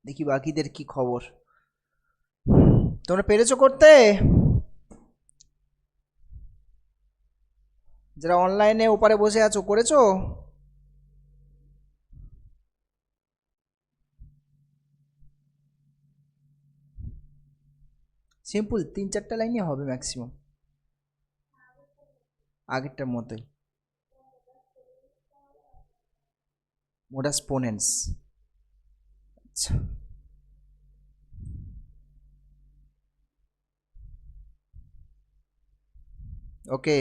দেখি বাকিদের কি খবর। তোমরা পেরেছো করতে? যারা অনলাইনে ওপারে বসে আছো করেছো? সিম্পল 3-4টা লাইনই হবে ম্যাক্সিমাম, আগেরটার মতোই। মোডাস পোনেন্স, আচ্ছা ওকে,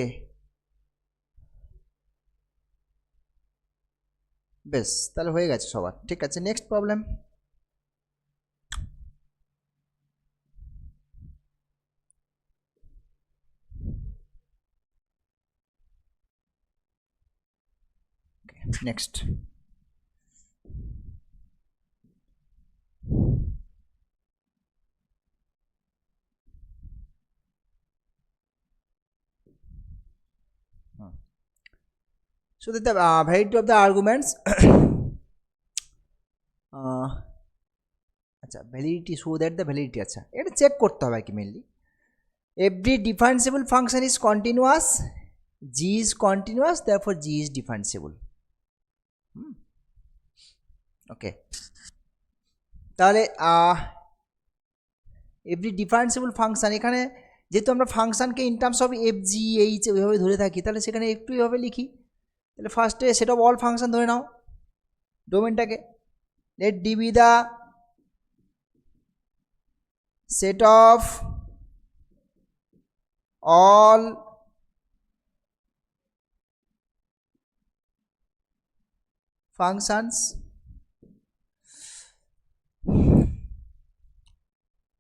বেশ তাহলে হয়ে গেছে সবার। ঠিক আছে, next problem. Next, so that the variety of the arguments আচ্ছা validity, show that the validity, আচ্ছা এটা চেক করতে হবে কি mainly. Every differentiable function is continuous, G is continuous, therefore G is differentiable. Okay, তাহলে এভরি ডিফারেন্সিবল ফাংশন, এখানে যেহেতু আমরা ফাংশনকে in terms of F G H ওইভাবে ধরে থাকি, তাহলে সেখানে একটু এভাবে লিখি। তাহলে ফার্স্টে সেট অফ অল ফাংশন ধরে নাও ডোমেনটাকে, let D be the set of all functions,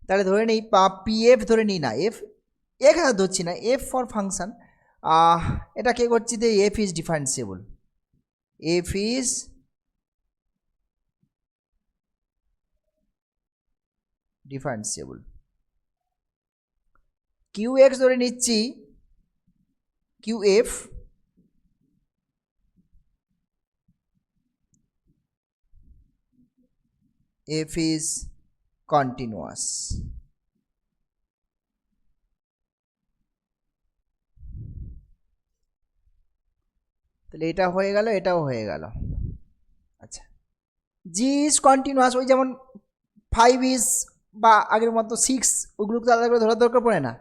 তাহলে ধরে নিই পি এফ, ধরে নিই না এফ, এখানে ধরছি না, এফ ফর ফাংশন, এটা কে করছি যে F is differentiable, F is differentiable. Q x ধরে নিচ্ছি, Q F F is continuous. তাহলে এটা হয়ে গেল, এটাও হয়ে গেল। আচ্ছা, জি ইজ কন্টিনিউয়াস, ওই যেমন 5 ইজ বা আগের মতো 6, ওগুলোকে তো আলাদা করে ধরার দরকার পড়ে না,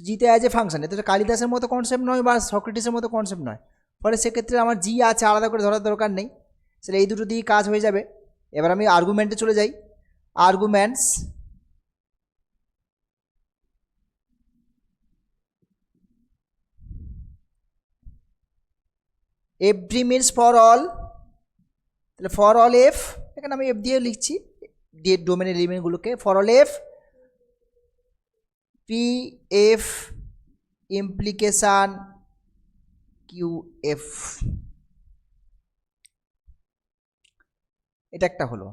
জিতে অ্যাজ এ ফাংশন। এটা তো কালিদাসের মতো কনসেপ্ট নয় বা সক্রেটিসের মতো কনসেপ্ট নয়, ফলে সেক্ষেত্রে আমার জি আছে, আলাদা করে ধরার দরকার নেই, তাহলে এই দুটো দিয়েই কাজ হয়ে যাবে। এবার আমি আর্গুমেন্টে চলে যাই। Arguments, every means for all, তাহলে ফর অল এফ, এখানে আমি এফ দিয়ে লিখছি ডোমেন এলিমেন্টগুলোকে, for all F P F implication Q F, এটা একটা হলো।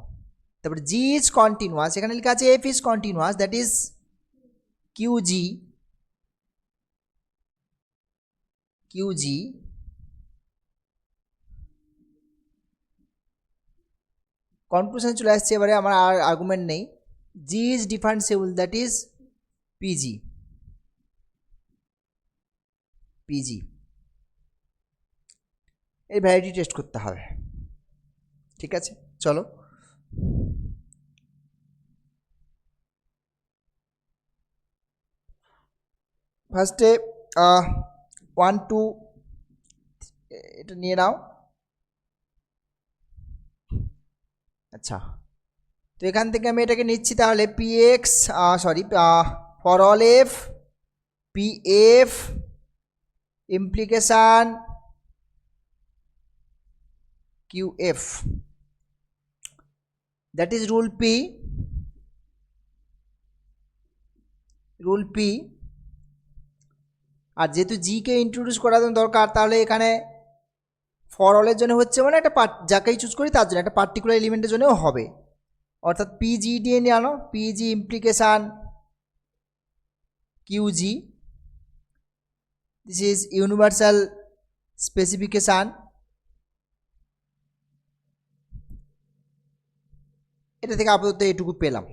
তারপরে জি ইজ কন্টিনিউয়াস, এখানে লেখা আছে F is continuous, that is Q G, Q G কনক্লুশনে চলে আসছে। এবারে আমার আর আর্গুমেন্ট নেই। G is differentiable, that is P G, P G এই ভ্যারাইটি টেস্ট করতে হবে। ঠিক আছে, চলো ফার্স্টে 1 2 এটা নিয়ে নাও। আচ্ছা, তো এখান থেকে আমি এটাকে নিচ্ছি, তাহলে P x sorry for all F P F implication Q F, that is rule P, rule P. আর যেহেতু জিকে ইন্ট্রোডিউস করার দরকার, তাহলে এখানে ফর অলের জন্য হচ্ছে মানে একটা যাকেই চুজ করি তার জন্য একটা পার্টিকুলার এলিমেন্টের জন্যও হবে, অর্থাৎ পিজি দিয়ে নিয়ে আনো, P G implication Q G, this is universal specification. এটা থেকে আপাতত এটুকু পেলাম।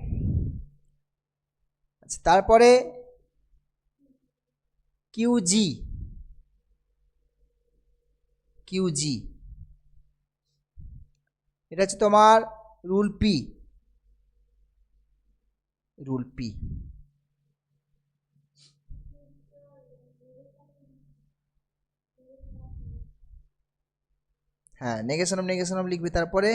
আচ্ছা, তারপরে কিউজি, কিউজি, এটা হচ্ছে তোমার রুল পি, রুল পি। হ্যাঁ, নেগেশন অফ লিখবে, তারপরে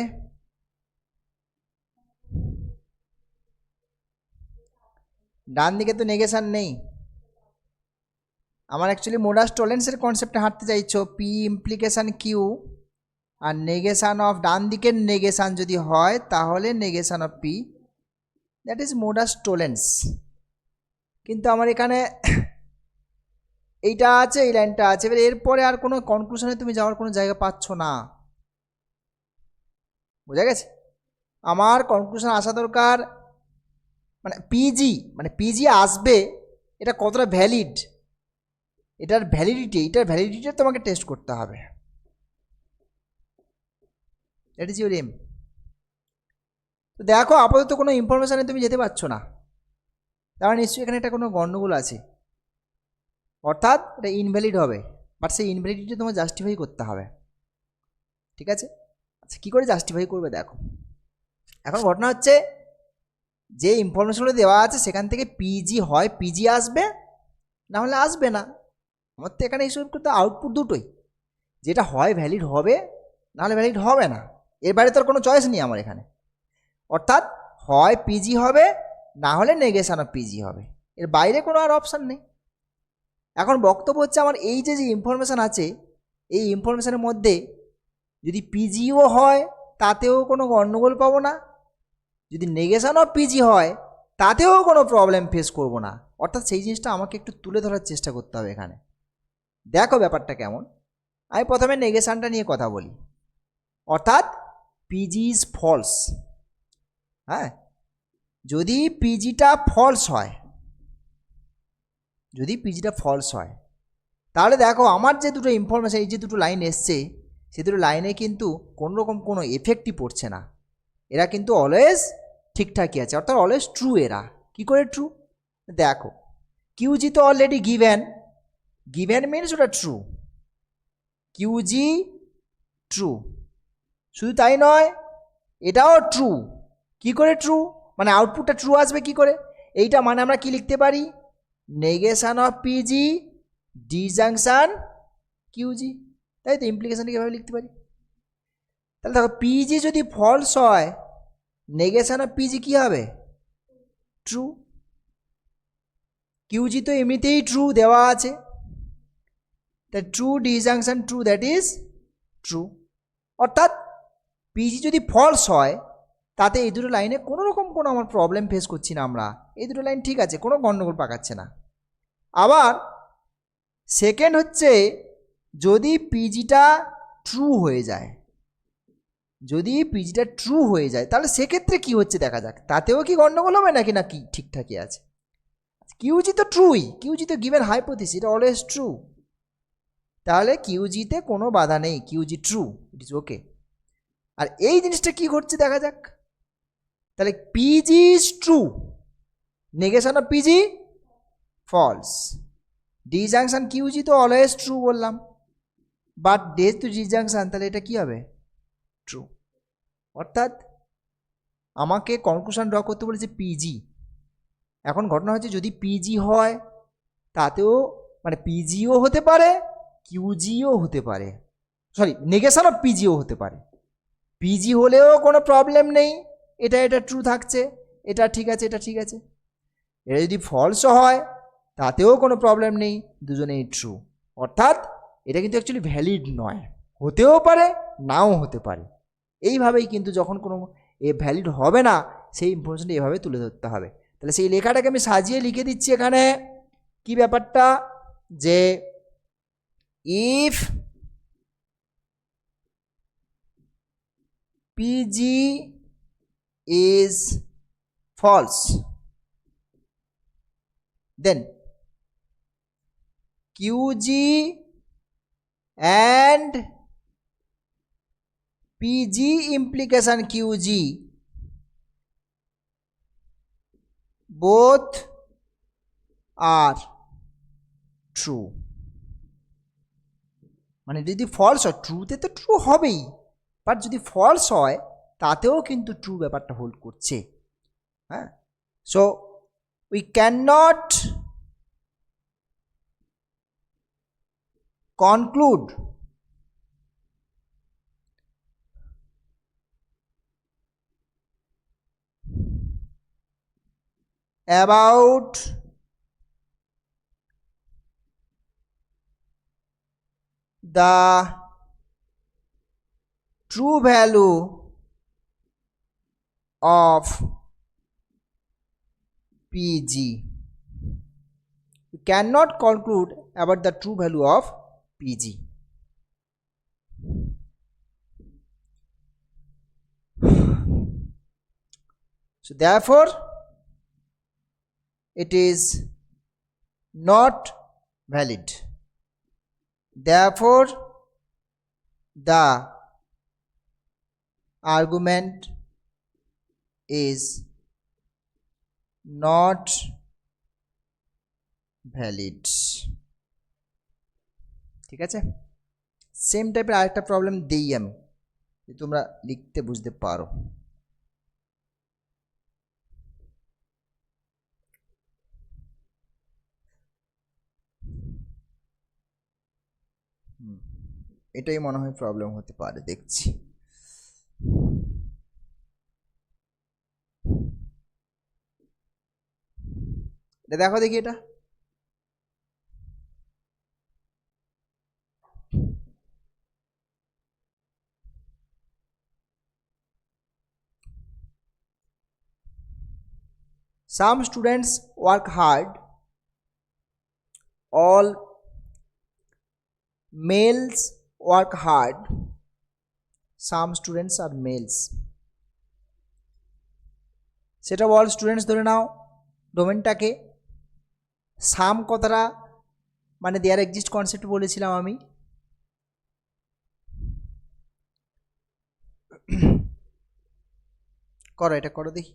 ডান দিকে তো নেগেশন নেই। আমার অ্যাকচুয়ালি মোডাস টোলেন্সের কনসেপ্টে হাঁটতে চাইছো, পি ইমপ্লিকেশান কিউ আর নেগেশান অফ, ডান দিকের নেগেশান যদি হয় তাহলে negation of P, that is modus tollens. কিন্তু আমার এখানে এইটা আছে, এই লাইনটা আছে, এবার এরপরে আর কোনো কনক্লুশনে তুমি যাওয়ার কোনো জায়গা পাচ্ছ না, বোঝা গেছে? আমার কনক্লুশন আসা দরকার, মানে পিজি আসবে, এটা কতটা ভ্যালিড, এটার ভ্যালিডিটিটা তোমাকে টেস্ট করতে হবে। That is your aim. তো দেখো আপাতত কোনো ইনফরমেশানে তুমি যেতে পারছো না, তার নিশ্চয়ই এখানে একটা কোনো গণ্ডগোল আছে, অর্থাৎ এটা ইনভ্যালিড হবে, বাট সেই ইনভ্যালিডিটি তোমার জাস্টিফাই করতে হবে, ঠিক আছে? আচ্ছা, কী করে জাস্টিফাই করবে দেখো, এখন ঘটনা হচ্ছে যে ইনফরমেশনগুলো দেওয়া আছে সেখান থেকে পিজি হয় পিজি আসবে, না হলে আসবে না। আমার তো এখানে এইসব তো আউটপুট দুটোই, যেটা হয় ভ্যালিড হবে, না হলে ভ্যালিড হবে না, এর বাইরে তোর কোনো চয়েস নেই আমার এখানে। অর্থাৎ হয় পিজি হবে, না হলে নেগেশন অফ পিজি হবে, এর বাইরে কোনো আর অপশান নেই। এখন বক্তব্য হচ্ছে আমার এই যে ইনফরমেশান আছে, এই ইনফরমেশানের মধ্যে যদি পিজিও হয় তাতেও কোনো গণ্ডগোল পাবো না, যদি নেগেশন অফ পিজি হয় তাতেও কোনো প্রবলেম ফেস করব না। অর্থাৎ সেই জিনিসটা আমাকে একটু তুলে ধরার চেষ্টা করতে হবে এখানে। দেখো ব্যাপারটা কেমন, আমি প্রথমে নেগেশনটা নিয়ে কথা বলি, অর্থাৎ পিজি ইজ ফলস। হ্যাঁ, যদি পিজিটা ফলস হয়, যদি পিজিটা ফলস হয়, তাহলে দেখো আমার যে দুটো ইনফরমেশান, এই যে দুটো লাইন এসছে, সেই দুটো লাইনে কিন্তু কোনোরকম কোনো এফেক্টই পড়ছে না, এরা কিন্তু অলওয়েজ ঠিকঠাকই আছে, অর্থাৎ অলওয়েজ ট্রু। এরা কি করে ট্রু দেখো, কিউজি তো অলরেডি গিভেন, গিভেন মিনস ওটা ট্রু, কিউজি ট্রু। শুধু তাই নয়, এটাও ট্রু। কি করে ট্রু, মানে আউটপুটটা ট্রু আসবে কি করে, এইটা মানে আমরা কি লিখতে পারি, নেগেশন অফ পিজি ডিজাংশন কিউজি, তাই তো ইমপ্লিকেশনটা কীভাবে লিখতে পারি। তাহলে দেখো পিজি যদি ফলস হয়, নেগেশন অফ পিজি কী হবে, ট্রু। কিউজি তো এমনিতেই ট্রু দেওয়া আছে, তাই true disjunction true, that is true. অর্থাৎ পিজি যদি ফলস হয় তাতে এই দুটো লাইনে কোনো রকম কোনো আমার প্রবলেম ফেস করছি না আমরা, এই দুটো লাইন ঠিক আছে, কোনো গণ্ডগোল পাকাচ্ছে না। আবার সেকেন্ড হচ্ছে, যদি পিজিটা ট্রু হয়ে যায়, যদি পিজিটা ট্রু হয়ে যায় তাহলে সেক্ষেত্রে কি হচ্ছে দেখা যাক, তাতেও কি গণ্ডগোল হবে নাকি, না কি ঠিকঠাকই আছে। কিউজি তো ট্রুই, কিউজি তো গিভেন হাইপোথিসিস, এটা অলওয়েজ ট্রু, তাহলে কিউজিতে কোনো বাধা নেই, কিউজি ট্রু, ইট ইজ ওকে। আর এই জিনিসটা কি ঘটছে দেখা যাক, তাহলে P G is true, negation of P G false, disjunction Q G তো অলওয়েজ ট্রু বললাম, বাট যেহেতু ডিজাংশন তাহলে এটা কি হবে, ট্রু। অর্থাৎ আমাকে কনক্লুশন ড্র করতে বলেছে পিজি। এখন ঘটনা হচ্ছে যদি পিজি হয় তাতেও মানে পিজিও হতে পারে, কিউজিও হতে পারে, সরি নেগেশন অফ পিজিও হতে পারে। পিজি হলেও কোনো প্রবলেম নেই, এটা এটা ট্রু থাকছে, এটা ঠিক আছে, এটা ঠিক আছে। এটা যদি ফলসও হয় তাতেও কোনো প্রবলেম নেই, দুজনেই ট্রু। অর্থাৎ এটা কিন্তু অ্যাকচুয়ালি ভ্যালিড নয়, হতেও পারে নাও হতে পারে। এইভাবেই কিন্তু যখন কোনো ভ্যালিড হবে না, সেই ইনফরমেশনটা এভাবে তুলে ধরতে হবে। তাহলে সেই লেখাটাকে আমি সাজিয়ে লিখে দিচ্ছি এখানে, কি ব্যাপারটা, যে if PG is false, then QG and PG implication QG both are true. মানে যদি ফলস হয়, ট্রুতে তো ট্রু হবেই, বাট যদি ফলস হয় তাতেও কিন্তু ট্রু ব্যাপারটা হোল্ড করছে। হ্যাঁ, so we can not conclude about the true value of PG. We cannot conclude about the true value of PG. So therefore it is not valid. Therefore the argument is not valid. ঠিক আছে, same টাইপের আরেকটা problem দিই আমি, তোমরা লিখতে বুঝতে পারো। এটাই মনে হয় প্রবলেম হতে পারে, দেখছি। এটা দেখো দেখি, এটা some students work hard, all males work hard, some students are males, সেটা অল স্টুডেন্টস ধরে নাও ডোমেনটাকে। সাম কথাটা মানে দেয়ার এক্সিস্ট কনসেপ্ট বলেছিলাম আমি। করো, এটা করো দেখি।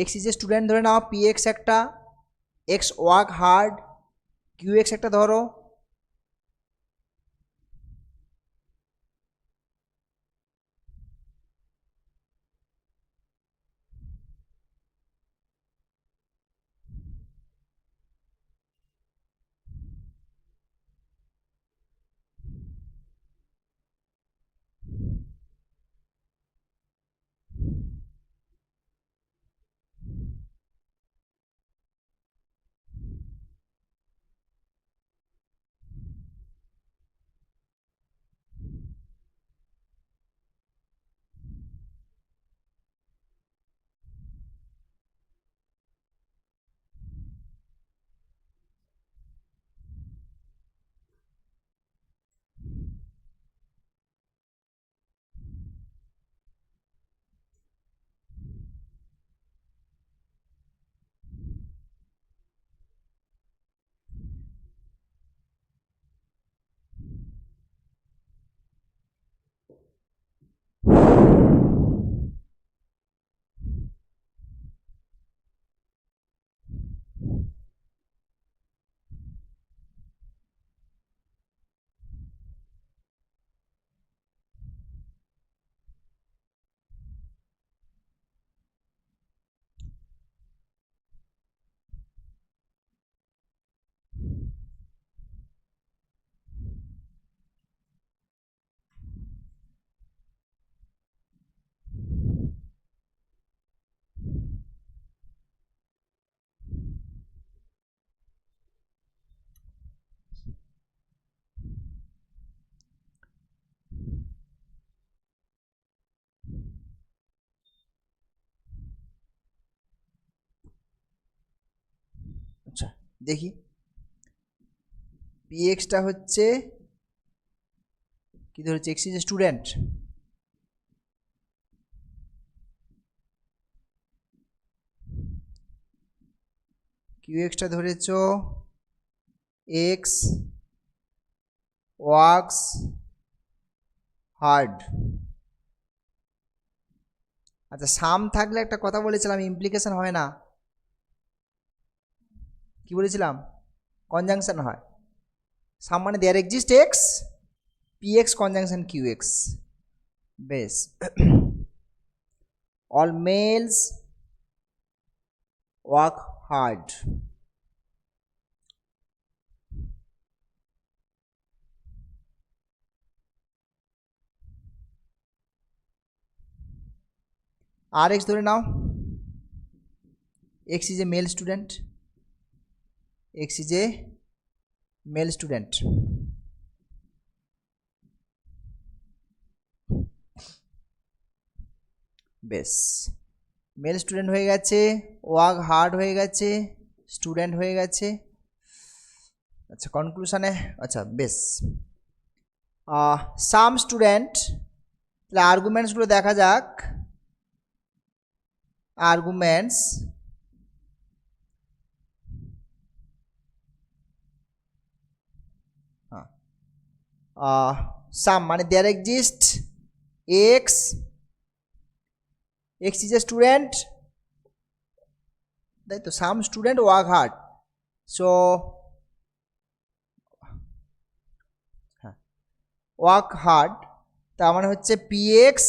এক্স ইজ এ স্টুডেন্ট ধরে নাও, পি এক্স একটা, X work hard, Q X একটা ধরো, আচ্ছা দেখি। পি এক্সটা হচ্ছে কি ধরেছে, X is a student, Q এক্সটা ধরেছ এক্স ওয়ার্কস হার্ড। আচ্ছা সাম থাকলে একটা কথা বলেছিলাম ইমপ্লিকেশন হয় না, কি বলেছিলাম? কনজাংশন হয়। সাম মানে there exist x P x conjunction Q x. বেশ, all males work hard. R x ধরে নাও, x is a male student, x is a male student. বেশ, মেল স্টুডেন্ট হয়ে গেছে, ওয়ার্ক হার্ড হয়ে গেছে, স্টুডেন্ট হয়ে গেছে। আচ্ছা কনক্লুশনে, আচ্ছা বেশ, সাম স্টুডেন্ট, তাহলে আর্গুমেন্টসগুলো দেখা যাক। আর্গুমেন্টস, সাম মানে there exist x, x is a student, তাই তো, some student work hard. So হ্যাঁ, ওয়ার্ক হার্ড তার মানে হচ্ছে P x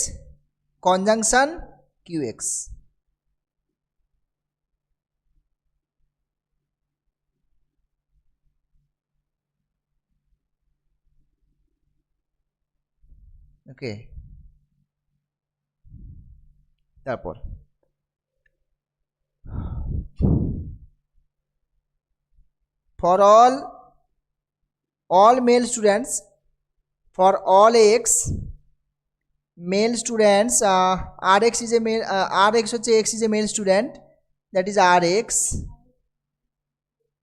conjunction Q x. Okay, তারপর for all male students, for all x male students, rx is a male, rx হচ্ছে x is a male student, that is rx,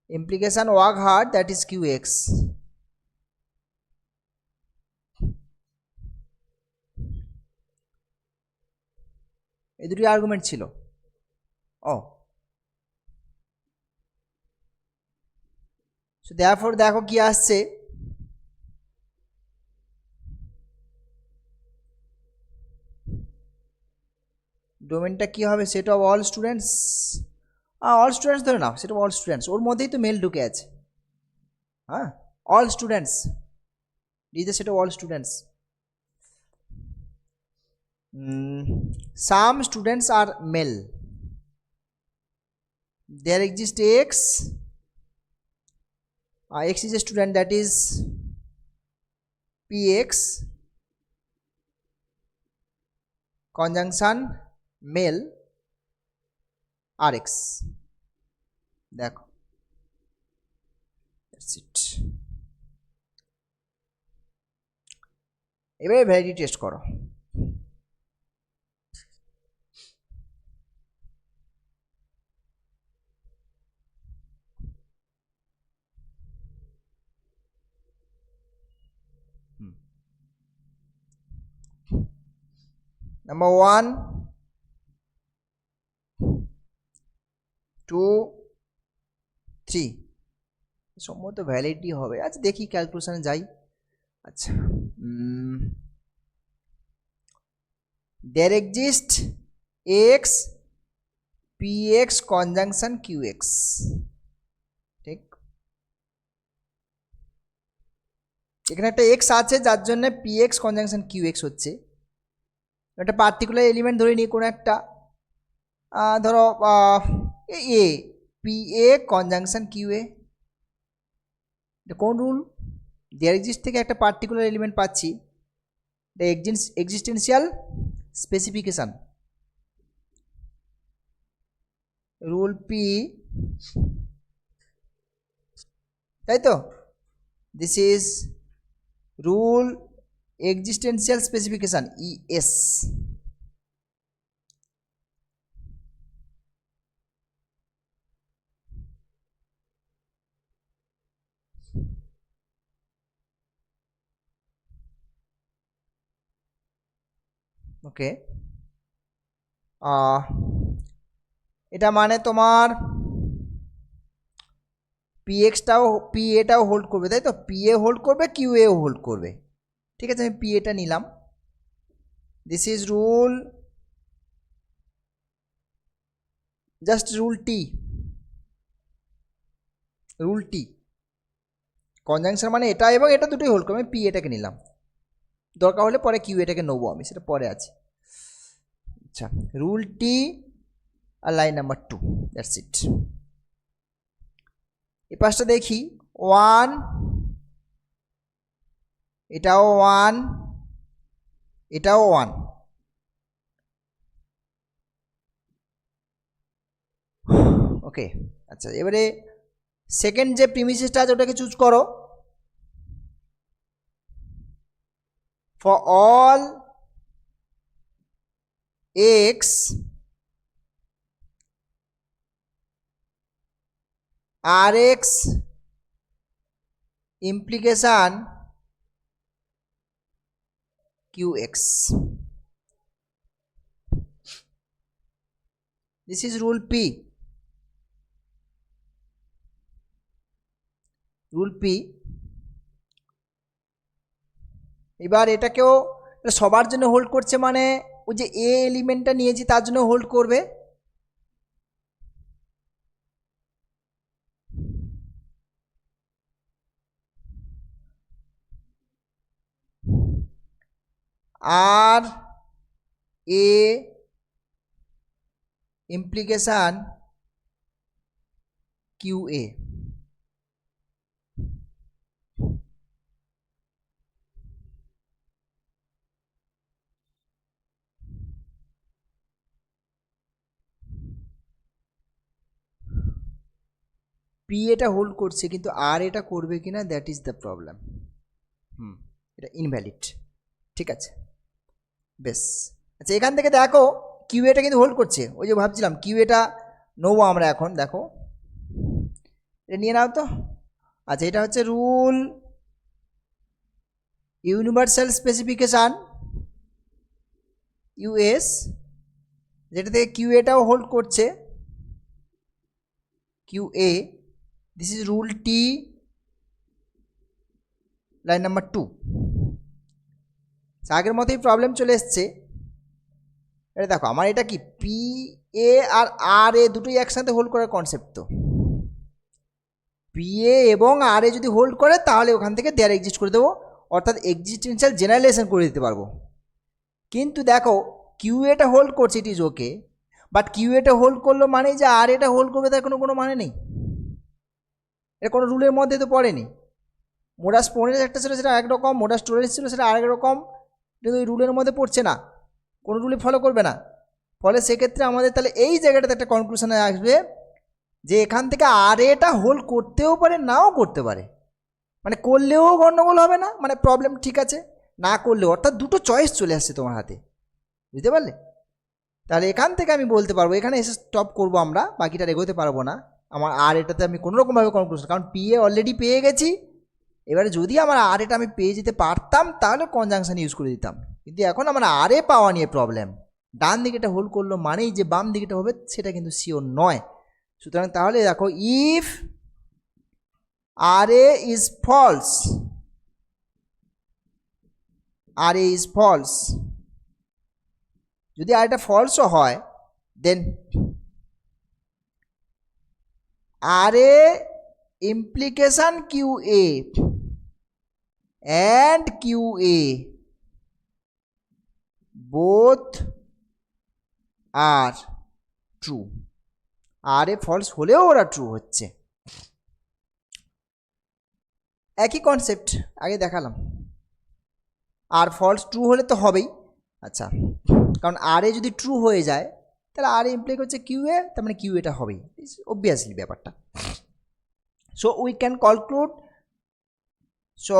implication work hard, that is qx. এই দুটি argument ছিল। ও so therefore দেখো কি আসছে, ডোমেনটা কি হবে, set of all students, all students ধরে নাও, সেট অফ অল স্টুডেন্টস, ওর মধ্যেই তো মেল ঢুকে আছে। হ্যাঁ, all students is the set of all students. Some students are male, there exists x, x is a student, that is px conjunction male rx. দেখো, that's it. এবারে validity test করো। Number 1 2 3 সম্ভবত validity হবে। আচ্ছা দেখি ক্যালকুলেশনে যাই। আচ্ছা, there exists x px conjunction qx, ঠিক, এখানে একটা এক্স আছে যার জন্য px conjunction qx হচ্ছে। একটা পার্টিকুলার এলিমেন্ট ধরে নিই, কোনো একটা, ধরো a, P a conjunction Q a, এটা কোন রুল? দেয়ার এক্সিস্ট থেকে একটা পার্টিকুলার এলিমেন্ট পাচ্ছি, the existential specification, rule P, তাই তো, this is rule existential specification ES. Okay, এটা মানে তোমার পি এক্সটাও পি এটাও হোল্ড করবে, তাই তো? পি এ হোল্ড করবে, কিউ এও হোল্ড করবে। ঠিক আছে, আমি পি এটা নিলাম। This is rule, just rule T, rule T. Conjunction মানে এটা এবং এটা দুটোই হোল্ড করবে। আমি পি এটাকে নিলাম, দরকার হলে পরে কিউ এটাকে নেবো আমি, সেটা পরে আছে। আচ্ছা, রুল টি আর লাইন নাম্বার 2, দ্যাটস ইট। এই পাশটা দেখি, 1, এটাও 1, এটাও 1। ওকে, আচ্ছা, এবারে সেকেন্ড যে প্রিমিসিসটা আছে ওটাকে চুজ করো। For all x R x implication Q x. This is rule P, rule P. এবার এটাকেও সবার জন্য হোল্ড করছে, মানে ওই যে এ এলিমেন্টটা নিয়েছি তার জন্য হোল্ড করবে। আর a implication Q A. P এটা হোল্ড করছে, কিন্তু আর এটা করবে কিনা, দ্যাট ইজ দ্য প্রবলেম। এটা ইনভ্যালিড। ঠিক আছে, বেশ। আচ্ছা, এখান থেকে দেখো কিউ এটা কিন্তু হোল্ড করছে। ওই যে ভাবছিলাম কিউ এটা নেবো আমরা এখন, দেখো এটা নিয়ে নাও তো। আচ্ছা, এটা হচ্ছে রুল ইউনিভার্সাল স্পেসিফিকেশান ইউএস, যেটা থেকে কিউ এটাও হোল্ড করছে, Q A. This is rule T, line number 2। আগের মতোই প্রবলেম চলে এসছে। এটা দেখো, আমার এটা কি পি এ আর এ দুটোই একসাথে হোল্ড করার কনসেপ্ট। তো পি এ এবং আর এ যদি হোল্ড করে তাহলে ওখান থেকে দেয়ার এক্সিস্ট করে দেবো, অর্থাৎ এক্সিস্টেন্সিয়াল জেনারেলেশন করে দিতে পারবো। কিন্তু দেখো কিউ এটা হোল্ড করছে, it is okay, but Q এটা হোল্ড করলো মানে যে আর এটা হোল্ড করবে তার কোনো মানে নেই। এটা কোনো রুলের মধ্যে তো পড়েনি। মোডাস পোনেস একটা ছিল, সেটা একরকম, মোডাস টোলেরেন্স ছিল, সেটা আরেক রকম, কিন্তু ওই রুলের মধ্যে পড়ছে না, কোনো রুলে ফলো করবে না। ফলে সেক্ষেত্রে আমাদের তাহলে এই জায়গাটাতে একটা কনক্লুশনে আসবে যে এখান থেকে আর এটা হোল্ড করতেও পারে, নাও করতে পারে, মানে করলেও গণ্ডগোল হবে না, মানে প্রবলেম ঠিক আছে, না করলেও, অর্থাৎ দুটো চয়েস চলে আসছে তোমার হাতে। বুঝতে পারলে? তাহলে এখান থেকে আমি বলতে পারবো, এখানে এসে স্টপ করবো আমরা, বাকিটা এগোতে পারবো না। আমার আর এটাতে আমি কোনোরকমভাবে কনক্লুশন, কারণ পি এ অলরেডি পেয়ে গেছি। এবারে যদি আমার আর এটা আমি পেয়ে যেতে পারতাম তাহলে কনজাংশন ইউজ করে দিতাম, কিন্তু এখন আমার আর এ পাওয়া নিয়ে প্রবলেম। ডান দিকেটা হোল্ড করলো মানেই যে বাম দিকেটা হবে সেটা কিন্তু শিওর নয়। সুতরাং তাহলে দেখো, if R a is false, R a is false, যদি আর এটা ফলসও হয়, then R a implication Q a and QA both are true। R a false হলেও ওরা ট্রু হচ্ছে, একই কনসেপ্ট আগে দেখালাম। আর ফলস ট্রু হলে তো হবেই। আচ্ছা, কারণ আর এ যদি ট্রু হয়ে যায় তাহলে আর এ ইমপ্লিক হচ্ছে কিউ এ, তার মানে কিউ এটা হবেই, অবভিয়াসলি ব্যাপারটা। So we can conclude, so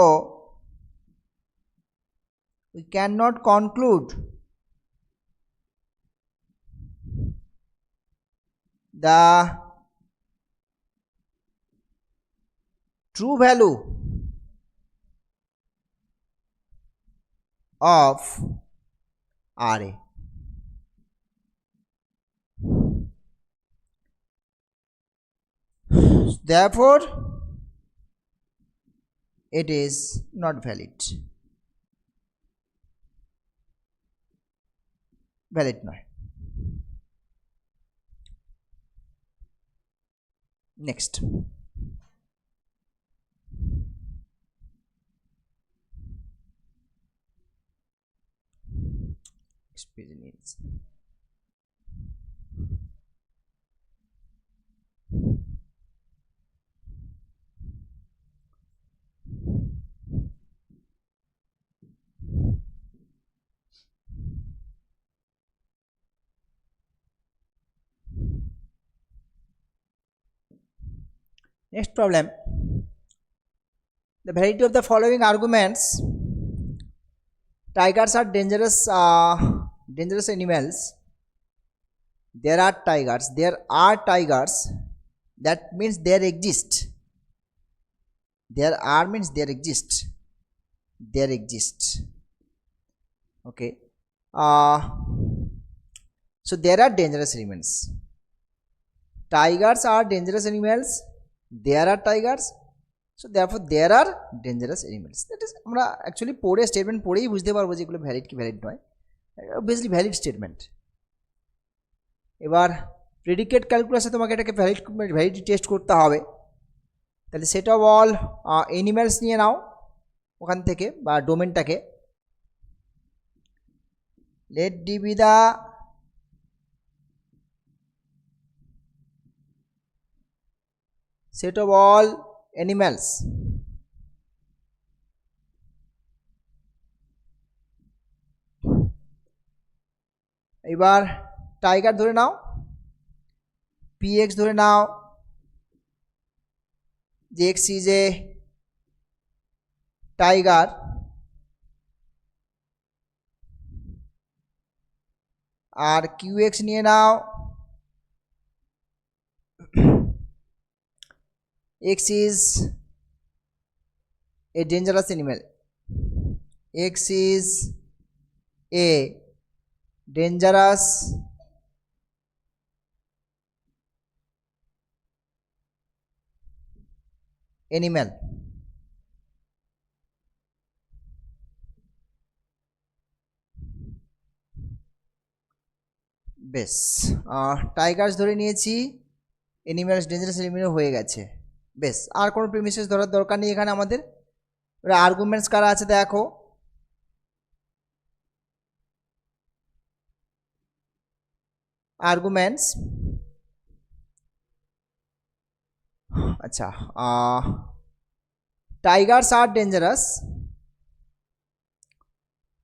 we cannot conclude the true value of RA। Therefore it is not valid নয়। Next, experience next problem, the variety of the following arguments: tigers are dangerous animals. There are tigers, that means there exist. There are means there exist. Okay, so there are dangerous animals. Tigers are dangerous animals. There are tigers, so therefore there are dangerous animals. That is, আমরা actually পড়ে statement পড়েই বুঝতে পারবো যে এগুলো valid কি valid নয়। Obviously valid statement. এবার প্রেডিকেট ক্যালকুলাসে তোমাকে এটাকে ভ্যালিডিটি টেস্ট করতে হবে। তাহলে সেট অফ অল অ্যানিম্যালস নিয়ে নাও ওখান থেকে, বা ডোমেনটাকে। Let D be the set of all animals. এবার টাইগার ধরে নাও, px ধরে নাও যে x is a tiger, R qx নিয়ে নাও x is a dangerous animal. X is a dangerous animal. বেশ, টাইগার্স ধরে নিয়েছি, অ্যানিম্যালস ডেঞ্জারাস এনিম্যাল হয়ে গেছে। বেশ, আর কোনো প্রিমিসেস ধরার দরকার নেই এখানে আমাদের। আর্গুমেন্টস কারা আছে দেখো, আর্গুমেন্টস, আচ্ছা, টাইগার্স আর ডেঞ্জারাস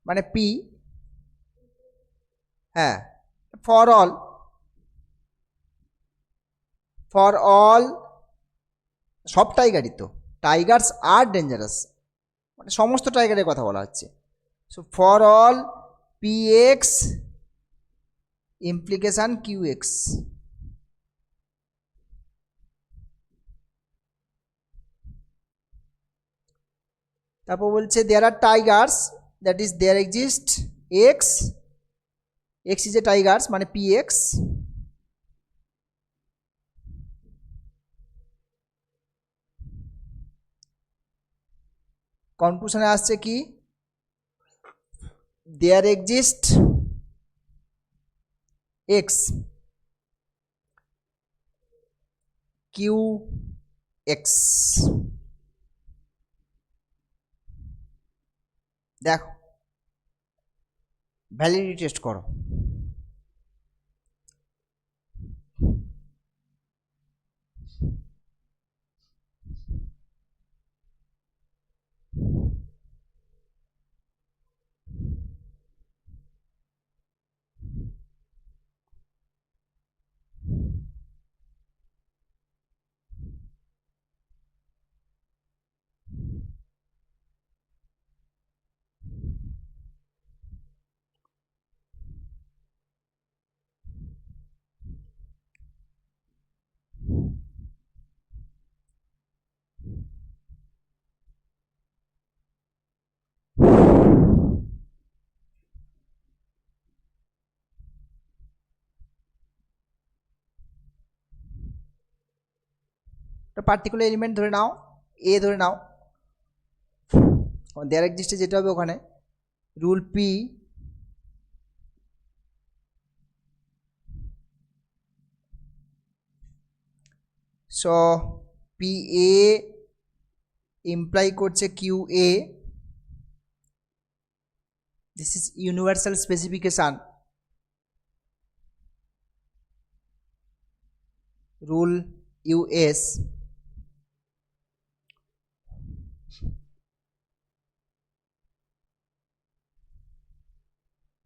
মানে পি, হ্যাঁ, ফর অল সব টাইগারই তো, টাইগার্স আর ডেঞ্জারাস মানে সমস্ত টাইগারের কথা বলা হচ্ছে। So for all P x implication Q x. তারপর বলছে there are tigers, that is there exist x, x is a tigers মানে পি এক্স, কনক্লুশনে আসছে কি, there exist x Q x. দেখো ভ্যালিডিটি টেস্ট করো। একটা পার্টিকুলার এলিমেন্ট ধরে নাও, এ ধরে নাও, দেয়ার এক্সিস্টে যেটা হবে ওখানে rule P so P a imply করছে Q A, this is universal specification, rule US,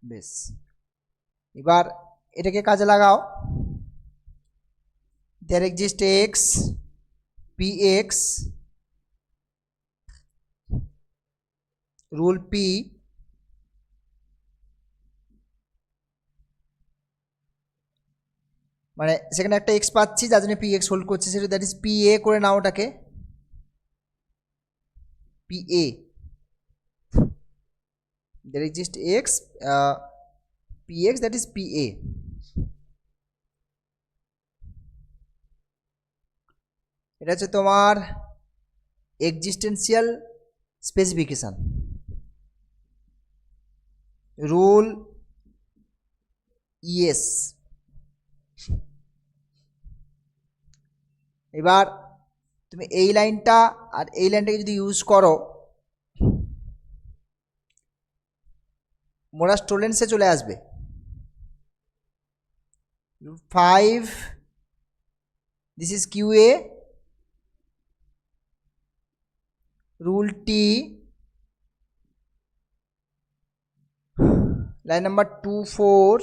বেশ এবার এটাকে কাজে লাগাও। There exist x P x rule P মানে সেখানে একটা এক্স পাচ্ছি যার জন্য পি এক্স হোল্ড করছে, সেটা দ্যাট ইজ পি এ করে নাও ওটাকে P A. There exist x P x that is P A. এটা হচ্ছে তোমার এক্সিস্টেন্সিয়াল স্পেসিফিকেশান, রুল ইএস। এবার তুমি এই লাইনটা আর এই লাইনটাকে যদি ইউজ করো মোরাস টোলেন্সে চলে আসবে। 5 this is Q A rule T line number 2 4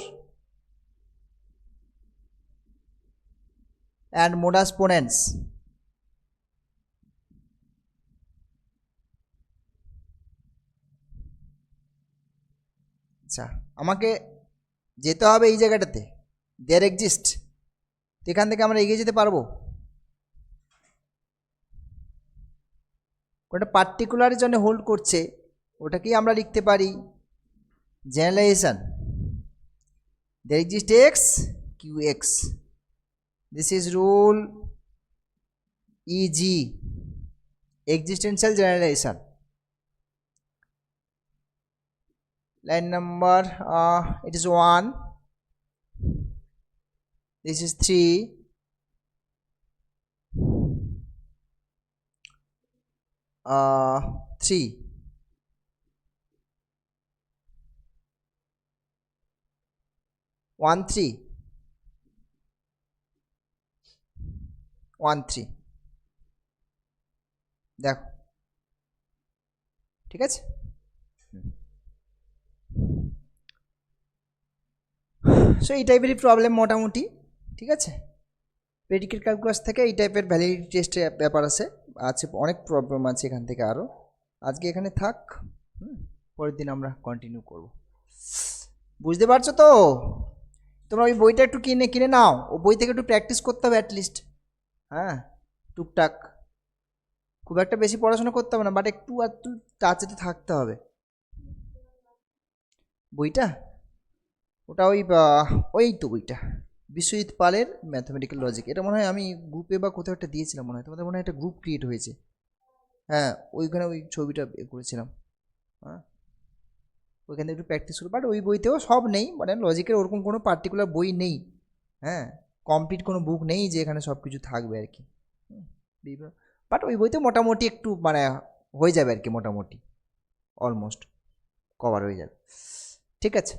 and modus ponens। আচ্ছা আমাকে যেতে হবে এই জায়গাটাতে দেয়ার এক্সিস্ট, তো এখান থেকে আমরা এগিয়ে যেতে পারবো। ওটা পার্টিকুলারের জন্য হোল্ড করছে, ওটাকেই আমরা লিখতে পারি generalization. There exist x Q x, this is rule EG, existential generalization। line number it is 1, this is 3, 3 1 3 1 3 দেখো ঠিক আছে। সো এই টাইপেরই প্রবলেম মোটামুটি, ঠিক আছে। প্রেডিকেট ক্যালকুলাস থেকে এই টাইপের ভ্যালিডিটি টেস্টের ব্যাপার আছে, অনেক প্রবলেম আছে এখান থেকে আরও। আজকে এখানে থাক, পরের দিন আমরা কন্টিনিউ করব। বুঝতে পারছো তো? তোমরা ওই বইটা একটু কিনে নাও, ও বই থেকে একটু প্র্যাকটিস করতে হবে অ্যাটলিস্ট, হ্যাঁ টুকটাক, খুব একটা বেশি পড়াশোনা করতে হবে না, বাট একটু একটু টাচেতে থাকতে হবে। বইটা ওটা ওই তো বইটা বিশ্বজিৎ পালের ম্যাথমেটিক্যাল লজিক, এটা মনে হয় আমি গ্রুপে বা কোথাও একটা দিয়েছিলাম মনে হয়, তোমাদের মনে হয় একটা গ্রুপ ক্রিয়েট হয়েছে, হ্যাঁ ওইখানে ওই ছবিটা করেছিলাম, হ্যাঁ ওইখানে একটু প্র্যাকটিস করো। বাট ওই বইতেও সব নেই, মানে লজিকের ওরকম কোনো পার্টিকুলার বই নেই, হ্যাঁ কমপ্লিট কোনো বুক নেই যে এখানে সব কিছু থাকবে আর কি, বাট ওই বইতে মোটামুটি একটু মানে হয়ে যাবে আর কি, মোটামুটি অলমোস্ট কভার হয়ে যাবে, ঠিক আছে।